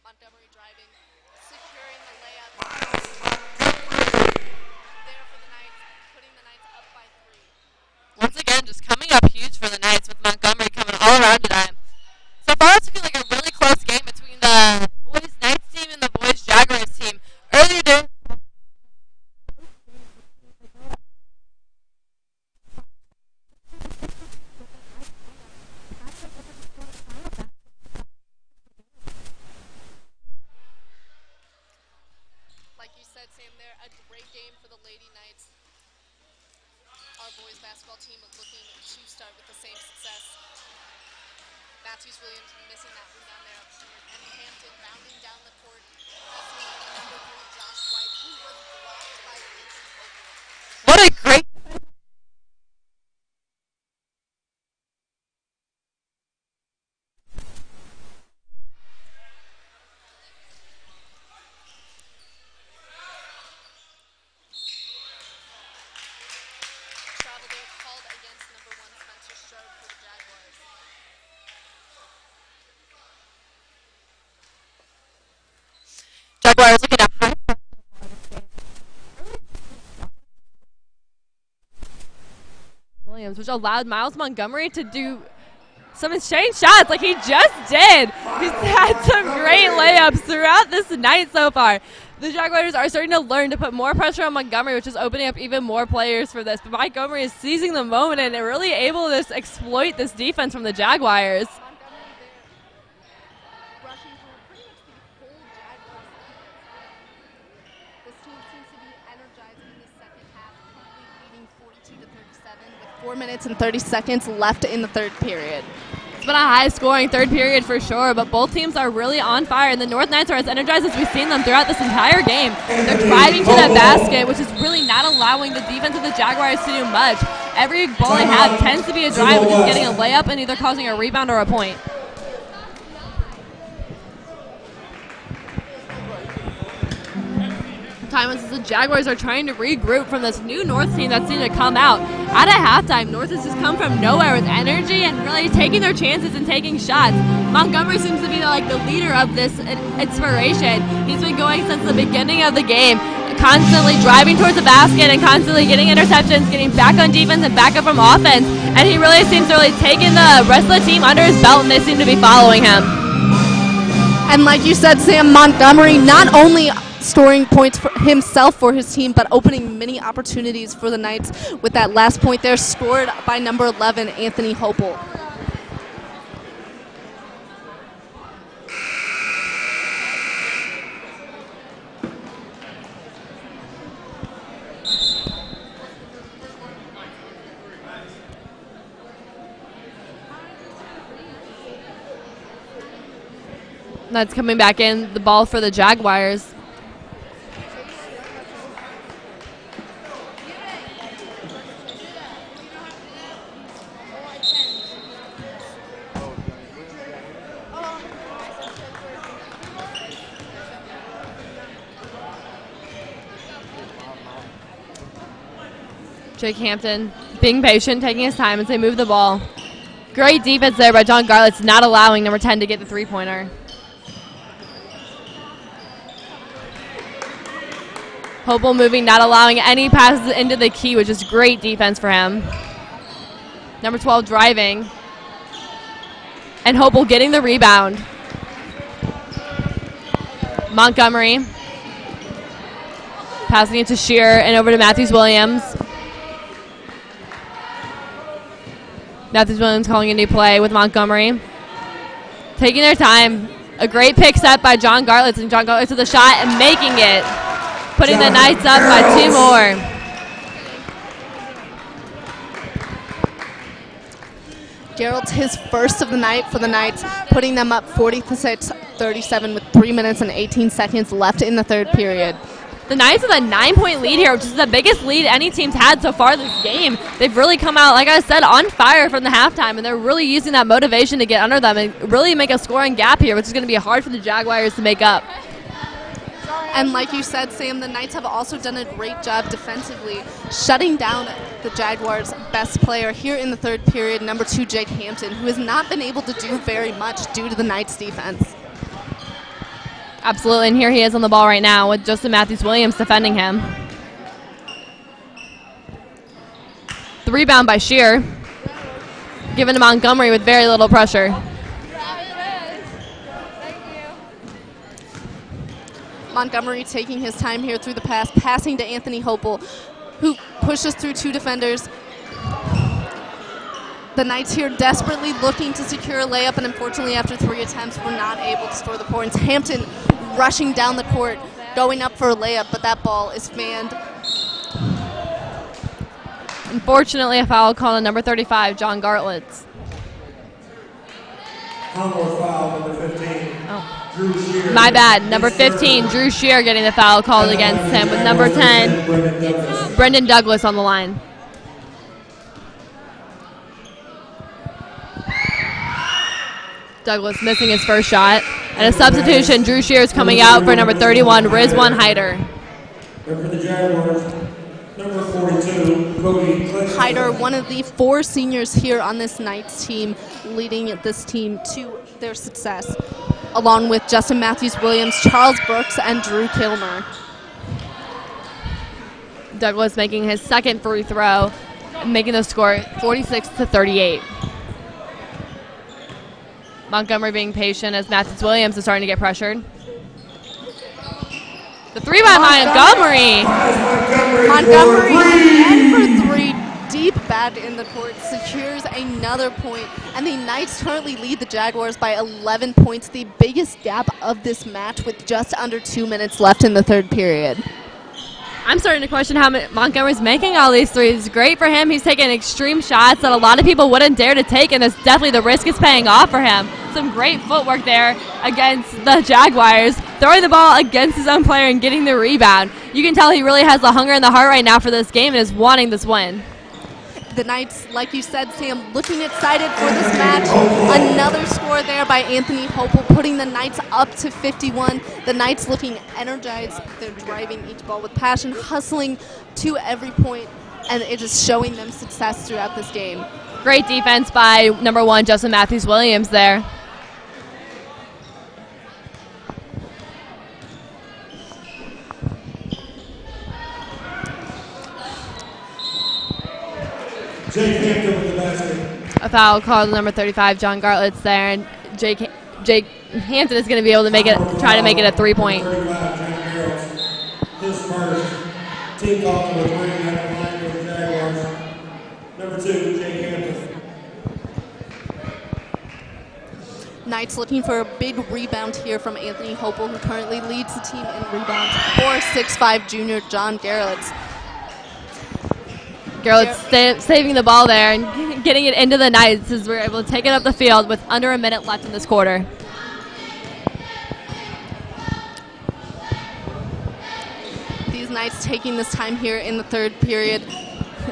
Montgomery driving, securing the layup. There for the Knights, putting the Knights up by 3. Once again, just coming up huge for the Knights with Montgomery coming all around today. So far, it's looking like a really close game between the boys Knights team and the boys Jaguars team. Earlier during Sam there, a great game for the Lady Knights. Our boys basketball team looking to start with the same success. Matthews Williams missing that rebound there, and Hampton bounding down the court. Number 3, Josh White, who was blocked by Vincent Copeland. what a great Travel there called against number 1, Spencer Stroud for the Jaguars. Jaguars looking at Williams, which allowed Miles Montgomery to some insane shots like he just did. He's had some great layups throughout this night so far. The Jaguars are starting to learn to put more pressure on Montgomery, which is opening up even more players for this. But Montgomery is seizing the moment and really able to exploit this defense from the Jaguars. This team seems to be energized in the second half, leading 42-37 with 4 minutes and 30 seconds left in the third period. It's been a high-scoring third period for sure, but both teams are really on fire, and the North Knights are as energized as we've seen them throughout this entire game. They're driving to the basket, which is really not allowing the defense of the Jaguars to do much. Every ball they have tends to be a drive, which is getting a layup and either causing a rebound or a point. Time as the Jaguars are trying to regroup from this new North team that seemed to come out. At a halftime, North has just come from nowhere with energy and really taking their chances and taking shots. Montgomery seems to be the leader of this inspiration. He's been going since the beginning of the game, constantly driving towards the basket and constantly getting interceptions, getting back on defense and back up from offense. And he really seems to taking the rest of the team under his belt, and they seem to be following him. And like you said, Sam, Montgomery not only scoring points for himself for his team, but opening many opportunities for the Knights with that last point there scored by number 11, Anthony Howell. That's coming back in, the ball for the Jaguars. Jake Hampton being patient, taking his time as they move the ball. Great defense there by John Garlitz, not allowing number 10 to get the three-pointer. Hopel moving, not allowing any passes into the key, which is great defense for him. Number 12 driving. And Hopel getting the rebound. Montgomery. Passing it to Shearer and over to Matthews-Williams. Matthews-Williams calling a new play with Montgomery. Taking their time. A great pick set by John Garlitz, and John Garlitz with the shot and making it. Putting the Knights up by 2 more. Gerald's his first of the night for the Knights, putting them up 46-37 with 3 minutes and 18 seconds left in the third period. The Knights have a 9-point lead here, which is the biggest lead any team's had so far this game. They've really come out, like I said, on fire from the halftime, and they're really using that motivation to get under them and really make a scoring gap here, which is going to be hard for the Jaguars to make up. And like you said, Sam, the Knights have also done a great job defensively, shutting down the Jaguars' best player here in the third period, number 2, Jake Hampton, who has not been able to do very much due to the Knights' defense. Absolutely, and here he is on the ball right now with Justin Matthews-Williams defending him. The rebound by Shearer, given to Montgomery with very little pressure. Montgomery taking his time here through the pass, passing to Anthony Hopel, who pushes through 2 defenders. The Knights here desperately looking to secure a layup, and unfortunately after 3 attempts were not able to score the points. Hampton rushing down the court, going up for a layup, but that ball is fanned. Unfortunately, a foul called on number 35, John Garlitz. Foul, number 15. Drew Shearer. My bad. Number 15, Drew Shearer getting the foul called against him with number 10, Brendan Douglas on the line. Douglas missing his first shot. And a substitution, Drew Shearer's coming out for number 31, Rizwan Hyder. And for the Jaguars, number 42, Cody Clinton. Hyder, one of the 4 seniors here on this Knights team, leading this team to their success, along with Justin Matthews-Williams, Charles Brooks, and Drew Kilmer. Douglas making his second free throw, making the score 46-38. Montgomery being patient as Matthews Williams is starting to get pressured. The three by Montgomery. Montgomery again for three. Deep back in the court secures another point, and the Knights currently lead the Jaguars by 11 points, the biggest gap of this match with just under 2 minutes left in the third period. I'm starting to question how Montgomery's making all these threes. Great for him. He's taking extreme shots that a lot of people wouldn't dare to take, and it's definitely the risk is paying off for him. Some great footwork there against the Jaguars, throwing the ball against his own player and getting the rebound. You can tell he really has the hunger and the heart right now for this game and is wanting this win. The Knights, like you said, Sam, looking excited for this match. Another score there by Anthony Hopel, putting the Knights up to 51. The Knights looking energized. They're driving each ball with passion, hustling to every point, and it is showing them success throughout this game. Great defense by number 1, Justin Matthews Williams there. Jake Hampton with the basket. A foul called number 35, John Gartlett's there, and Jake Hampton is going to be able to make it, try to make it a 3-point. 35, John Garrett. His first team call number 3 at the line for the Jaguars. Number 2, Jake Hampton. Knights looking for a big rebound here from Anthony Hopel, who currently leads the team in rebounds for 6'5" junior John Garrett. Garrett's saving the ball there and getting it into the Knights as we're able to take it up the field with under a minute left in this quarter. These Knights taking this time here in the third period,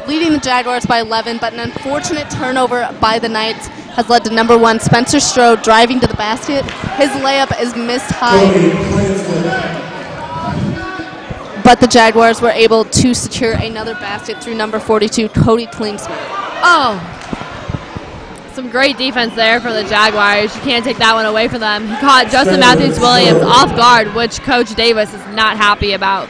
leading the Jaguars by 11, but an unfortunate turnover by the Knights has led to number 1, Spencer Strode, driving to the basket. His layup is missed high, but the Jaguars were able to secure another basket through number 42, Cody Klingsmith. Oh, some great defense there for the Jaguars. You can't take that one away from them. He caught Justin Matthews Williams off guard, which Coach Davis is not happy about.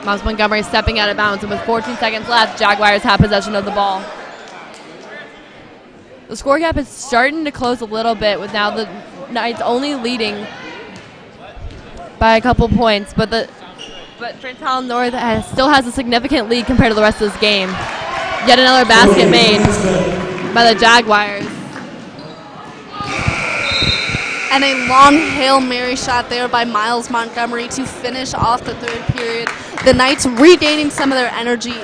Miles Montgomery stepping out of bounds, and with 14 seconds left, Jaguars have possession of the ball. The score gap is starting to close a little bit, with now the Knights only leading by a couple points, but France Howell North still has a significant lead compared to the rest of this game. Yet another basket made by the Jaguars. And a long Hail Mary shot there by Miles Montgomery to finish off the third period. The Knights regaining some of their energy,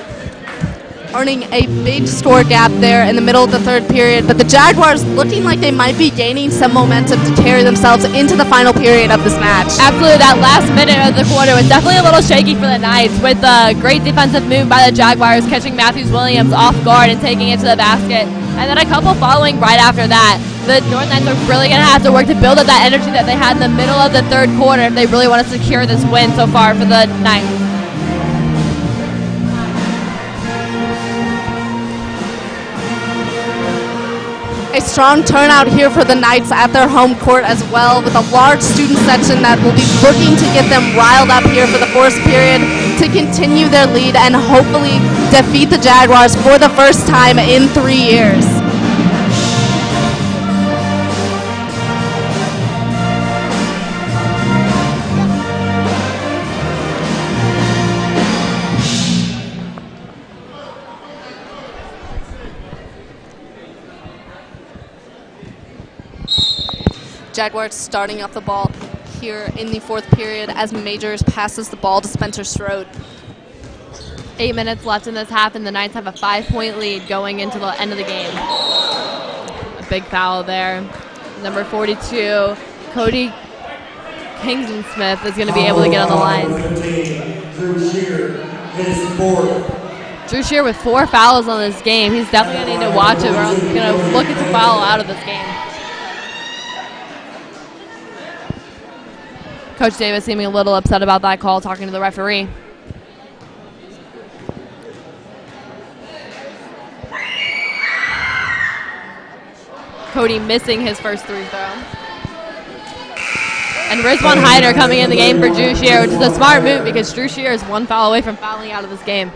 earning a big score gap there in the middle of the third period, but the Jaguars looking like they might be gaining some momentum to carry themselves into the final period of this match. Absolutely, that last minute of the quarter was definitely a little shaky for the Knights, with a great defensive move by the Jaguars, catching Matthews Williams off guard and taking it to the basket, and then a couple following right after that. The North Knights are really going to have to work to build up that energy that they had in the middle of the third quarter if they really want to secure this win so far for the Knights. A strong turnout here for the Knights at their home court as well, with a large student section that will be looking to get them riled up here for the fourth period to continue their lead and hopefully defeat the Jaguars for the first time in 3 years. Jaguars starting off the ball here in the fourth period as Majors passes the ball to Spencer Strode. 8 minutes left in this half, and the Knights have a 5-point lead going into the end of the game. A big foul there. Number 42, Cody Kingston-Smith, is going to be able to get on the line. Drew Shear with 4 fouls on this game. He's definitely going to need to watch it, or else he's going to look to foul out of this game. Coach Davis seeming a little upset about that call, talking to the referee. Cody missing his first free throw. And Rizwan Hyder coming in the game for Drew Shear, which is a smart move because Drew Shear is one foul away from fouling out of this game.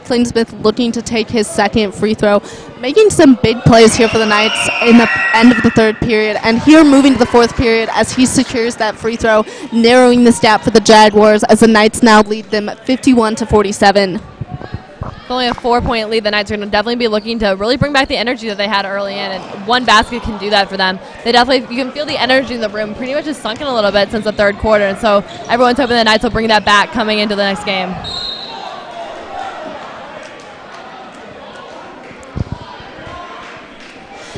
Clayton Smith looking to take his second free throw, making some big plays here for the Knights in the end of the third period. And here moving to the fourth period as he secures that free throw, narrowing this gap for the Jaguars as the Knights now lead them 51-47. With only a 4-point lead, the Knights are going to definitely be looking to really bring back the energy that they had early in, and one basket can do that for them. They definitely, you can feel the energy in the room pretty much has sunken a little bit since the third quarter, and so everyone's hoping the Knights will bring that back coming into the next game.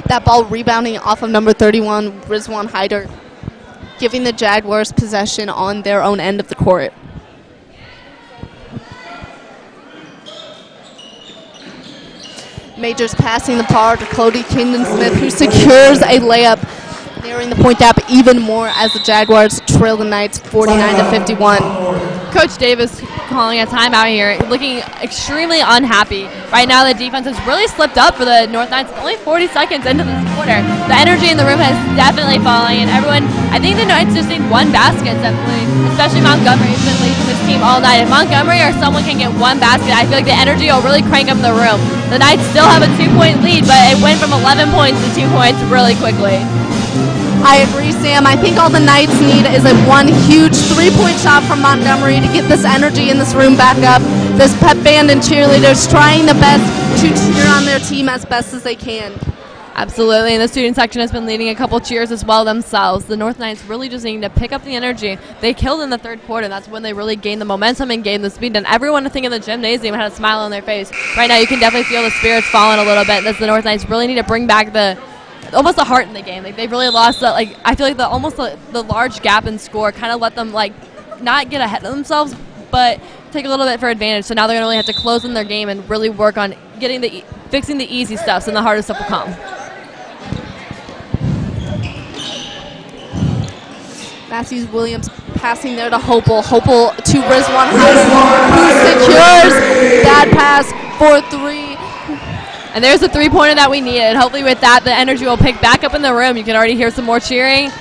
That ball rebounding off of number 31, Rizwan Hyder, giving the Jaguars possession on their own end of the court. Majors passing the ball to Cody Kingdon-Smith, who secures a layup, narrowing the point gap even more as the Jaguars trail the Knights 49-51. Coach Davis calling a timeout here, looking extremely unhappy. Right now the defense has really slipped up for the North Knights. Only 40 seconds into this quarter. The energy in the room has definitely fallen, and everyone, I think the Knights just need one basket, especially Montgomery, who's been leading this team all night. If Montgomery or someone can get one basket, I feel like the energy will really crank up in the room. The Knights still have a 2-point lead, but it went from 11 points to 2 points really quickly. I agree, Sam. I think all the Knights need is a one huge 3-point shot from Montgomery to get this energy in this room back up. This pep band and cheerleaders trying the best to cheer on their team as best as they can. Absolutely, and the student section has been leading a couple cheers as well themselves. The North Knights really just needing to pick up the energy. They killed in the third quarter. That's when they really gained the momentum and gained the speed, and everyone I think in the gymnasium had a smile on their face. Right now you can definitely feel the spirits falling a little bit as the North Knights really need to bring back almost the heart in the game. Like, they've really lost that. Like, I feel like the large gap in score kind of let them not get ahead of themselves, but take a little bit for advantage. So now they're gonna really have to close in their game and really work on fixing the easy stuff, and the harder stuff will come. Matthews Williams passing there to Hopel. Hopel to Rizwan Hyder, who secures that pass for 3. And there's the 3-pointer that we needed. Hopefully with that, the energy will pick back up in the room. You can already hear some more cheering.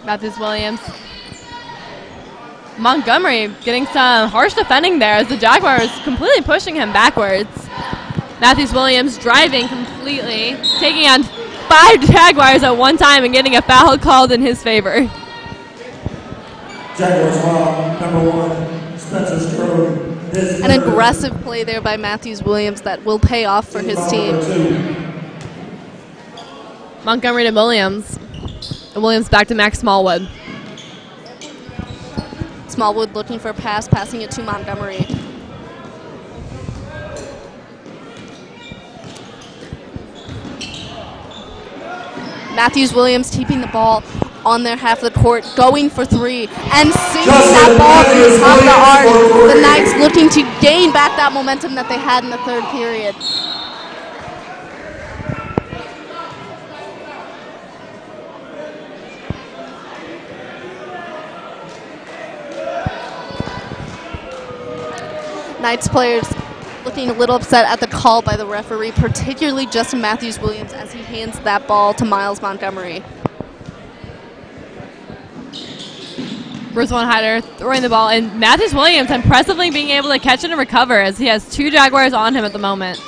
Matthews Williams. Montgomery getting some harsh defending there as the Jaguars completely pushing him backwards. Matthews Williams driving completely, taking on 5 Jaguars at one time and getting a foul called in his favor. Jaguars foul, number 1, Spencer Strode. An aggressive play there by Matthews Williams that will pay off for his team. Montgomery to Williams. And Williams back to Max Smallwood. Smallwood looking for a pass, passing it to Montgomery. Matthews Williams keeping the ball on their half of the court, going for 3, and sinking that ball to the top of the arc. The Knights looking to gain back that momentum that they had in the third period. Knights players looking a little upset at the call by the referee, particularly Justin Matthews Williams as he hands that ball to Miles Montgomery. Rizwan Hyder throwing the ball, and Matthews Williams impressively being able to catch it and recover as he has 2 Jaguars on him at the moment.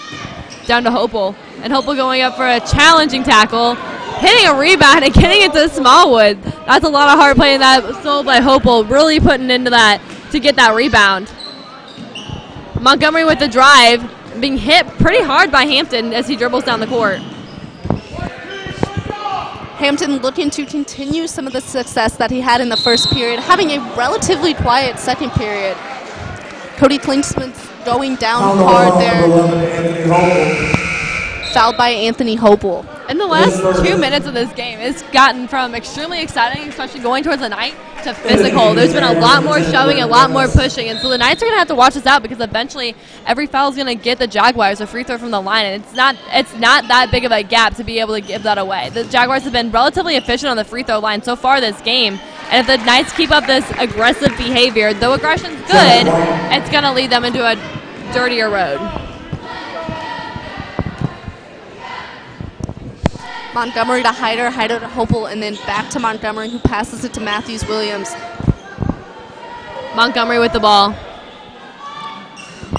Down to Hopel, and Hopel going up for a challenging tackle, hitting a rebound and getting it to Smallwood. That's a lot of hard play in that sold by Hopel, really putting into that to get that rebound. Montgomery with the drive, being hit pretty hard by Hampton as he dribbles down the court. Hampton looking to continue some of the success that he had in the first period, having a relatively quiet second period. Cody Klingsman's going down hard there. Fouled by Anthony Hopel. In the last 2 minutes of this game, it's gotten from extremely exciting, especially going towards the night, to physical. There's been a lot more shoving, a lot more pushing, and so the Knights are going to have to watch this out because eventually every foul is going to get the Jaguars a free throw from the line, and it's not that big of a gap to be able to give that away. The Jaguars have been relatively efficient on the free throw line so far this game, and if the Knights keep up this aggressive behavior, though aggression's good, it's going to lead them into a dirtier road. Montgomery to Hyder, Hyder to Hopel, and then back to Montgomery, who passes it to Matthews-Williams. Montgomery with the ball.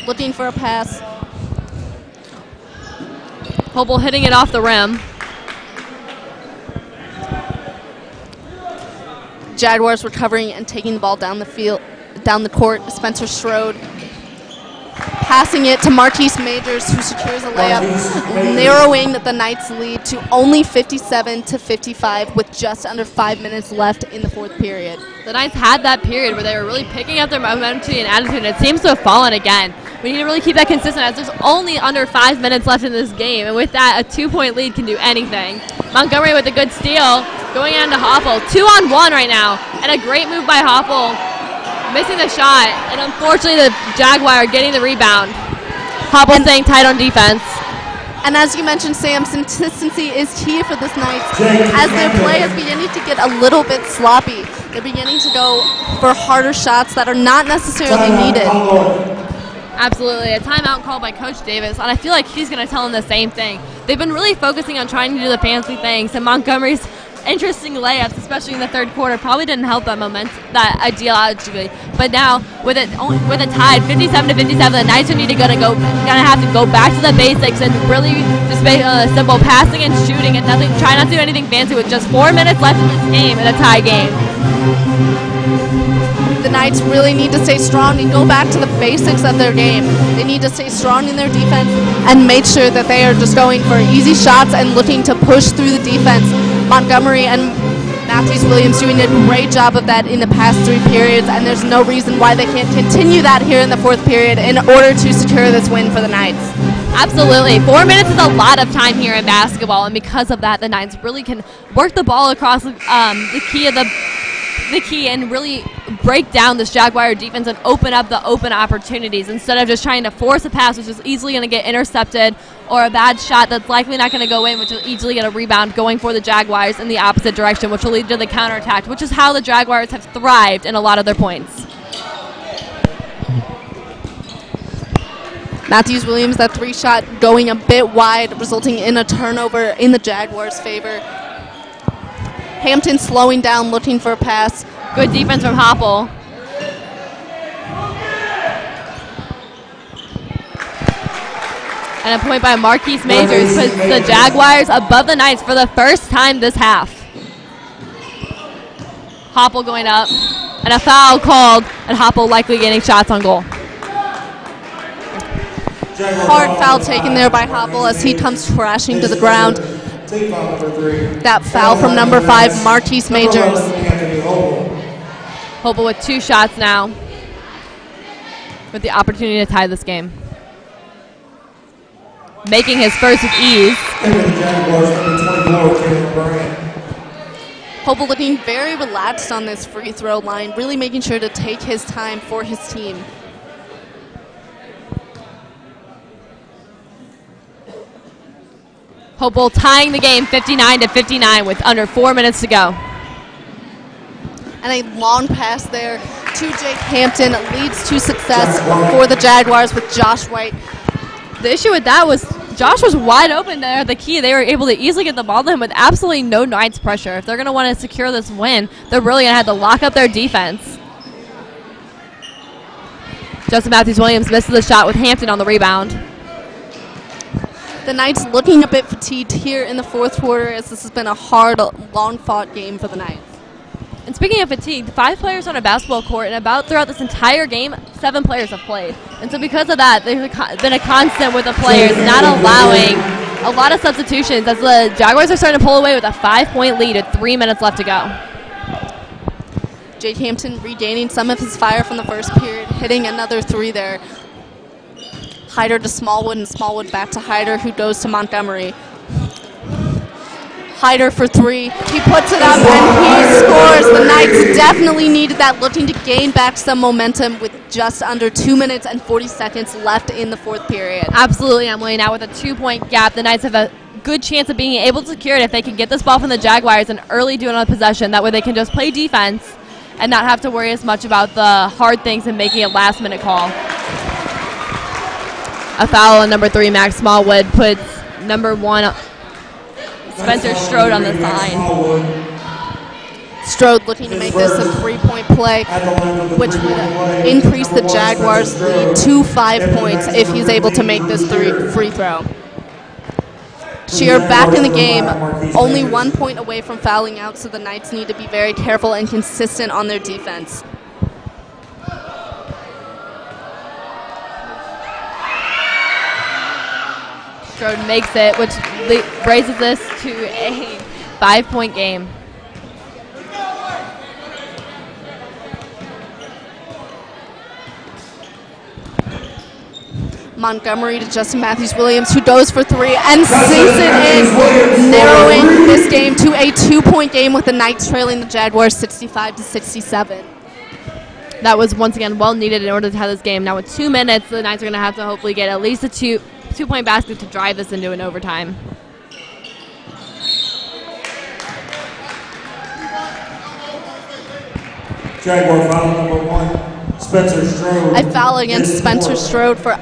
Looking for a pass. Hopel hitting it off the rim. Jaguars recovering and taking the ball down the field, down the court. Spencer Strode passing it to Marquise Majors, who secures a layup, narrowing the Knights' lead to only 57-55 with just under 5 minutes left in the fourth period. The Knights had that period where they were really picking up their momentum and attitude, and it seems to have fallen again. We need to really keep that consistent, as there's only under 5 minutes left in this game, and with that, a 2-point lead can do anything. Montgomery with a good steal, going on to Hopel. 2-on-1 right now, and a great move by Hopel, missing the shot, and unfortunately the Jaguar getting the rebound. Hopel staying tight on defense. And as you mentioned, Sam, consistency is key for this Knights. As their play is beginning to get a little bit sloppy, they're beginning to go for harder shots that are not necessarily needed. Absolutely. A timeout called by Coach Davis, and I feel like he's going to tell them the same thing. They've been really focusing on trying to do the fancy things, and Montgomery's interesting layups, especially in the third quarter, probably didn't help that ideologically. But now, with it tied 57-57, the Knights are gonna have to go back to the basics and really just make simple passing and shooting, and try not to do anything fancy with just 4 minutes left in this game in a tie game. The Knights really need to stay strong and go back to the basics of their game. They need to stay strong in their defense and make sure that they are just going for easy shots and looking to push through the defense. Montgomery and Matthews-Williams doing a great job of that in the past 3 periods, and there's no reason why they can't continue that here in the fourth period in order to secure this win for the Knights. Absolutely. 4 minutes is a lot of time here in basketball, and because of that, the Knights really can work the ball across the key and really break down this Jaguar defense and open up the open opportunities instead of just trying to force a pass, which is easily going to get intercepted, or a bad shot that's likely not going to go in, which will easily get a rebound going for the Jaguars in the opposite direction, which will lead to the counterattack, which is how the Jaguars have thrived in a lot of their points. Matthews-Williams, that 3-shot going a bit wide, resulting in a turnover in the Jaguars' favor. Hampton slowing down, looking for a pass. Good defense from Hopel. And a point by Marquise Majors puts the Jaguars above the Knights for the first time this half. Hopel going up, and a foul called, and Hopel likely getting shots on goal. Hard foul taken there by Hopel as he comes crashing to the ground. That foul from number 5, Marquise Majors. Hopel with 2 shots now, with the opportunity to tie this game. Making his first with ease. Hopel looking very relaxed on this free throw line, really making sure to take his time for his team. Hopel tying the game 59-59 with under 4 minutes to go. And a long pass there to Jake Hampton leads to success for the Jaguars with Josh White. The issue with that was Josh was wide open there at the key. They were able to easily get the ball to him with absolutely no Knights pressure. If they're going to want to secure this win, they're really going to have to lock up their defense. Justin Matthews-Williams misses the shot with Hampton on the rebound. The Knights looking a bit fatigued here in the fourth quarter, as this has been a hard, long-fought game for the Knights. And speaking of fatigue, 5 players on a basketball court, and about throughout this entire game, 7 players have played. And so because of that, there's been a constant with the players not allowing a lot of substitutions, as the Jaguars are starting to pull away with a 5-point lead with 3 minutes left to go. Jake Hampton regaining some of his fire from the first period, hitting another 3 there. Hyder to Smallwood, and Smallwood back to Hyder, who goes to Montgomery. Hyder for 3. He puts it up and he scores. The Knights definitely needed that, looking to gain back some momentum with just under 2 minutes and 40 seconds left in the fourth period. Absolutely, Emily. Now with a 2-point gap, the Knights have a good chance of being able to secure it if they can get this ball from the Jaguars and early do another possession. That way they can just play defense and not have to worry as much about the hard things and making a last-minute call. A foul on number 3, Max Smallwood, puts number 1 Spencer Strode on the side. Strode looking to make this a 3-point play, which would increase the Jaguars' lead to 5 points if he's able to make this free throw. Shear back in the game, only 1 point away from fouling out, so the Knights need to be very careful and consistent on their defense. Strode makes it, which raises this to a 5-point game. Montgomery to Justin Matthews-Williams, who goes for 3 and sinks it in, narrowing this game to a 2-point game with the Knights trailing the Jaguars 65-67. That was once again well needed in order to have this game. Now with 2 minutes, the Knights are going to have to hopefully get at least a two-point basket to drive this into an overtime. Jaguar foul number 1, Spencer Strode. A foul against Spencer Strode for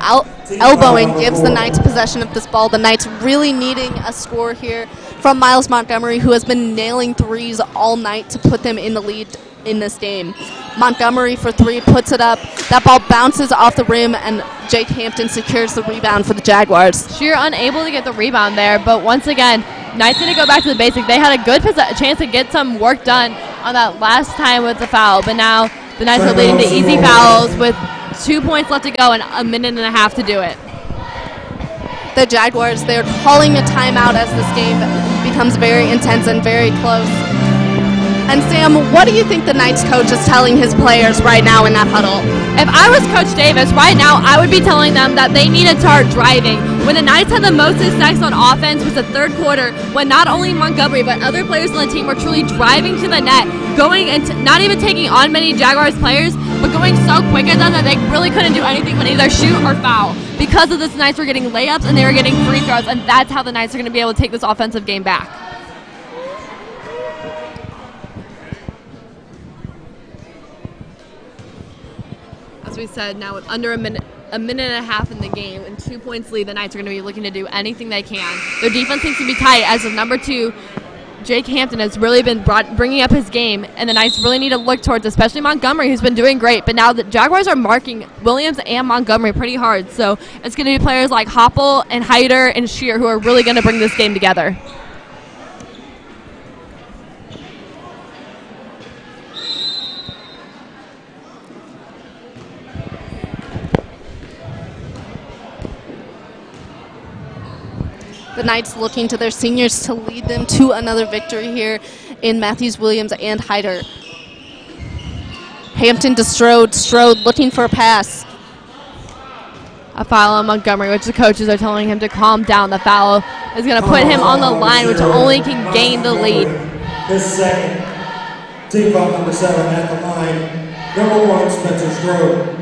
elbowing gives the Knights possession of this ball. The Knights really needing a score here from Miles Montgomery, who has been nailing threes all night to put them in the lead in this game. Montgomery for 3, puts it up. That ball bounces off the rim, and Jake Hampton secures the rebound for the Jaguars. Sheer unable to get the rebound there, but once again, Knights going to go back to the basics. They had a good chance to get some work done on that last time with the foul, but now the Knights are leading to easy fouls with 2 points left to go and a minute and a half to do it. The Jaguars, they're calling a timeout as this game becomes very intense and very close. And Sam, what do you think the Knights coach is telling his players right now in that huddle? If I was Coach Davis, right now I would be telling them that they need to start driving. When the Knights had the most success on offense was the third quarter, when not only Montgomery but other players on the team were truly driving to the net, going and not even taking on many Jaguars players, but going so quick at them that they really couldn't do anything but either shoot or foul. Because of this, the Knights were getting layups and they were getting free throws, and that's how the Knights are going to be able to take this offensive game back. As we said, now with under a minute and a half in the game and 2 points lead, the Knights are going to be looking to do anything they can. Their defense seems to be tight as the number 2, Jake Hampton, has really been bringing up his game, and the Knights really need to look towards especially Montgomery, who's been doing great. But now the Jaguars are marking Williams and Montgomery pretty hard, so it's going to be players like Howell and Hyder and Shear who are really going to bring this game together. The Knights looking to their seniors to lead them to another victory here in Matthews, Williams, and Hyder. Hampton to Strode. Strode looking for a pass. A foul on Montgomery, which the coaches are telling him to calm down. The foul is going to put him on the line, which only can gain the lead. His second. Team foul number 7 at the line. Number 1, Spencer Strode.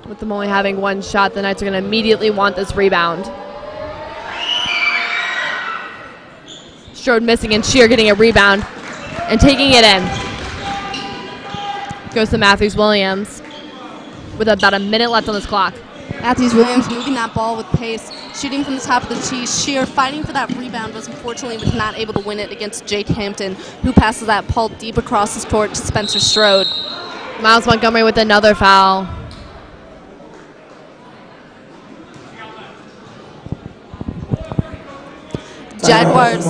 With them only having one shot, the Knights are going to immediately want this rebound. Strode missing and Shear getting a rebound and taking it in. Goes to Matthews-Williams with about a minute left on this clock. Matthews-Williams moving that ball with pace, shooting from the top of the tee. Shear fighting for that rebound, was unfortunately was not able to win it against Jake Hampton, who passes that ball deep across his court to Spencer Strode. Miles Montgomery with another foul. Jaguars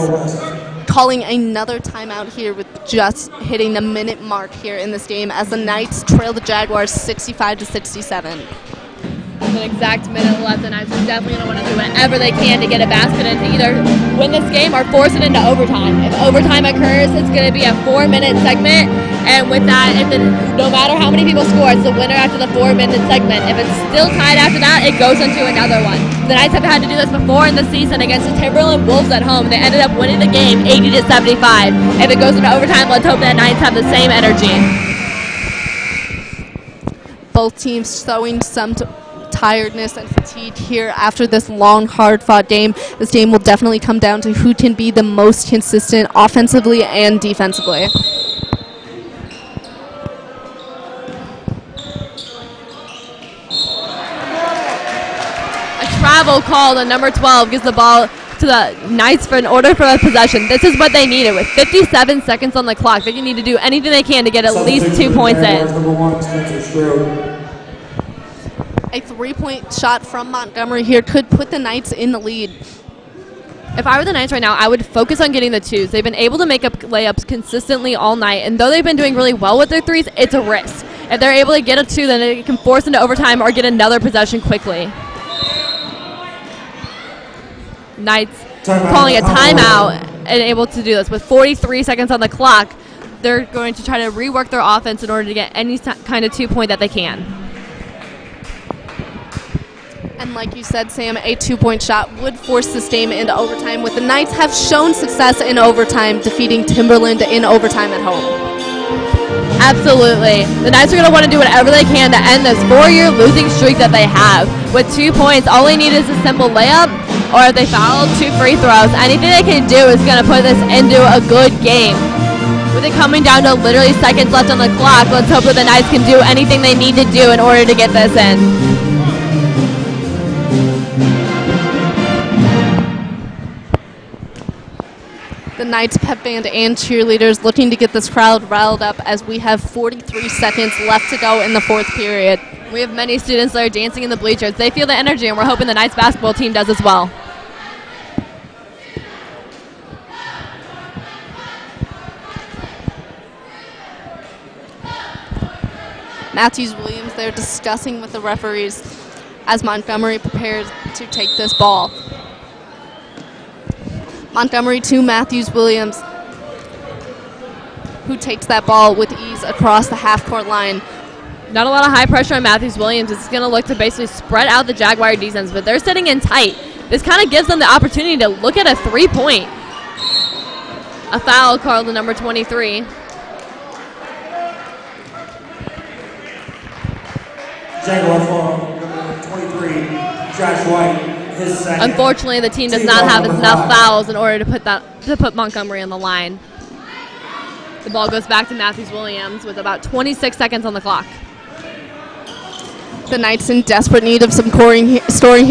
calling another timeout here with just hitting the minute mark here in this game as the Knights trail the Jaguars 65-67. With an exact minute left, the Knights are definitely going to want to do whatever they can to get a basket and to either win this game or force it into overtime. If overtime occurs, it's going to be a 4-minute segment, and with that, no matter how many people score, it's the winner after the 4-minute segment. If it's still tied after that, it goes into another one. The Knights have had to do this before in the season against the Timberland Wolves at home. They ended up winning the game 80-75. If it goes into overtime, let's hope that Knights have the same energy. Both teams showing some tiredness and fatigue here after this long, hard-fought game. This game will definitely come down to who can be the most consistent offensively and defensively. A travel called on number 12 gives the ball to the Knights in order for a possession. This is what they needed. With 57 seconds on the clock, they need to do anything they can to get at least 2 points in. A 3-point shot from Montgomery here could put the Knights in the lead. If I were the Knights right now, I would focus on getting the 2s. They've been able to make up layups consistently all night, and though they've been doing really well with their 3s, it's a risk. If they're able to get a 2, then they can force into overtime or get another possession quickly. Knights calling a timeout and able to do this. With 43 seconds on the clock, they're going to try to rework their offense in order to get any kind of 2-point that they can. And like you said, Sam, a 2-point shot would force this game into overtime, with the Knights have shown success in overtime, defeating Timberland in overtime at home. Absolutely. The Knights are going to want to do whatever they can to end this 4-year losing streak that they have. With 2 points, all they need is a simple layup, or if they foul, 2 free throws. Anything they can do is going to put this into a good game. With it coming down to literally seconds left on the clock, let's hope that the Knights can do anything they need to do in order to get this in. The Knights pep band and cheerleaders looking to get this crowd riled up as we have 43 seconds left to go in the 4th period. We have many students that are dancing in the bleachers. They feel the energy, and we're hoping the Knights basketball team does as well. Matthews-Williams there discussing with the referees as Montgomery prepares to take this ball. Montgomery to Matthews-Williams, who takes that ball with ease across the half-court line. Not a lot of high pressure on Matthews-Williams. It's going to look to basically spread out the Jaguar defense, but they're sitting in tight. This kind of gives them the opportunity to look at a 3-point. A foul called to number 23. Jaguar foul, number 23, Josh White. Unfortunately, the team does not have enough fouls in order to put Montgomery on the line. The ball goes back to Matthews-Williams with about 26 seconds on the clock. The Knights in desperate need of some scoring here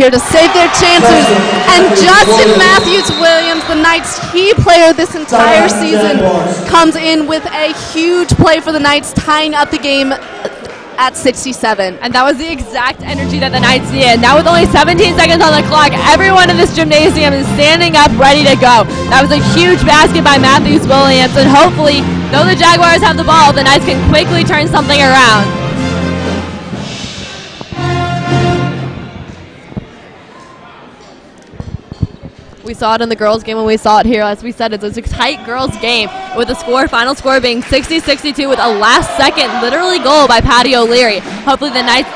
to save their chances. And Justin Matthews-Williams, the Knights' key player this entire season, comes in with a huge play for the Knights, tying up the game at 67. And that was the exact energy that the Knights needed. Now with only 17 seconds on the clock, everyone in this gymnasium is standing up ready to go. That was a huge basket by Matthews-Williams, and hopefully, though the Jaguars have the ball, the Knights can quickly turn something around. We saw it in the girls' game when we saw it here. As we said, it's a tight girls' game with the final score being 60-62 with a last-second literally goal by Patty O'Leary. Hopefully the Knights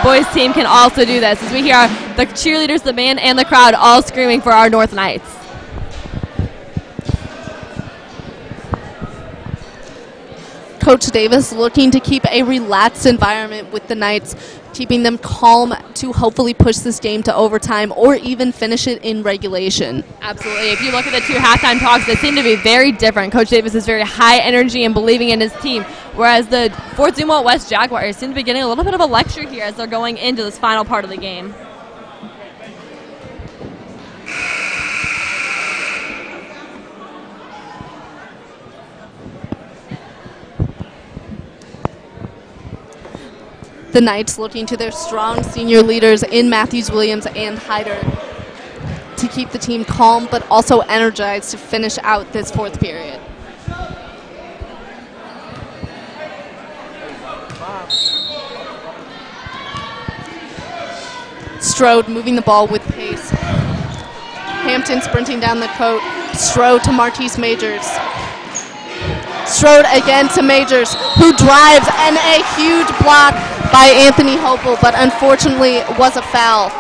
boys team can also do this as we hear the cheerleaders, the band, and the crowd all screaming for our North Knights. Coach Davis looking to keep a relaxed environment with the Knights, keeping them calm to hopefully push this game to overtime or even finish it in regulation. Absolutely. If you look at the 2 halftime talks, they seem to be very different. Coach Davis is very high energy and believing in his team, whereas the Fort Zumwalt West Jaguars seem to be getting a little bit of a lecture here as they're going into this final part of the game. The Knights looking to their strong senior leaders in Matthews-Williams and Hyder to keep the team calm but also energized to finish out this 4th period. Strode moving the ball with pace. Hampton sprinting down the court. Strode to Marquise Majors. Strode again to Majors, who drives, and a huge block by Anthony Hopel, but unfortunately was a foul.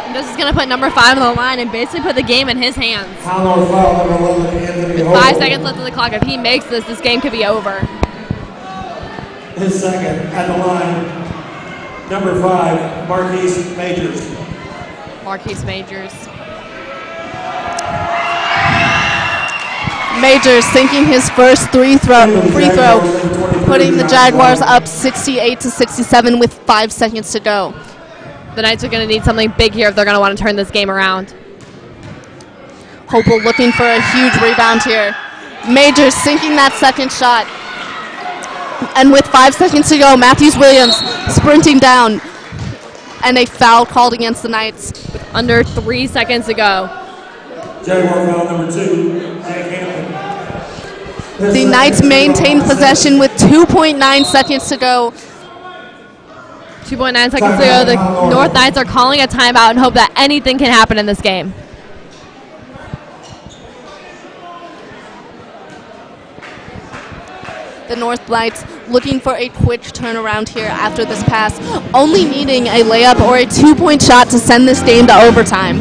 And this is going to put number 5 on the line and basically put the game in his hands. With 5 seconds left on the clock, if he makes this, this game could be over. His second at the line, number 5, Marquise Majors. Marquise Majors. Majors sinking his first free throw, putting the Jaguars up 68-67 with 5 seconds to go. The Knights are going to need something big here if they're going to want to turn this game around. Hopewell looking for a huge rebound here. Majors sinking that second shot. And with 5 seconds to go, Matthews Williams sprinting down. And a foul called against the Knights. With under 3 seconds to go. Jaguar foul number 2, Jack Hampton. The Knights maintain possession with 2.9 seconds to go. 2.9 seconds to go. The North Knights are calling a timeout and hope that anything can happen in this game. The North Knights looking for a quick turnaround here after this pass, only needing a layup or a 2-point shot to send this game to overtime.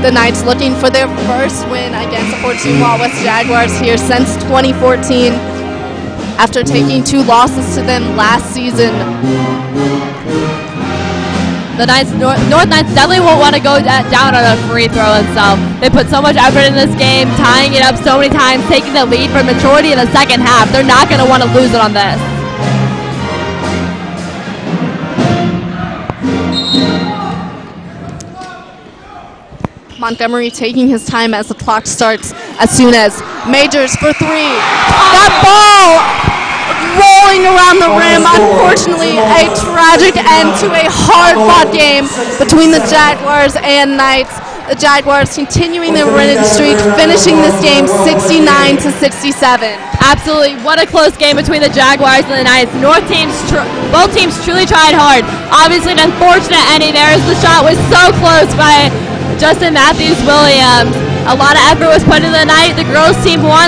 The Knights looking for their first win against the Zumwalt West Jaguars here since 2014 after taking 2 losses to them last season. The North Knights definitely won't want to go down on a free throw itself. They put so much effort in this game, tying it up so many times, taking the lead for the majority of the second half. They're not going to want to lose it on this. Montgomery taking his time as the clock starts as soon as Majors for 3. That ball rolling around the rim. Unfortunately, a tragic end to a hard-fought game between the Jaguars and Knights. The Jaguars continuing their winning streak, finishing this game 69-67. Absolutely, what a close game between the Jaguars and the Knights. Both teams truly tried hard. Obviously, an unfortunate ending there as the shot was so close by Justin Matthews Williams. A lot of effort was put into the night. The girls team won.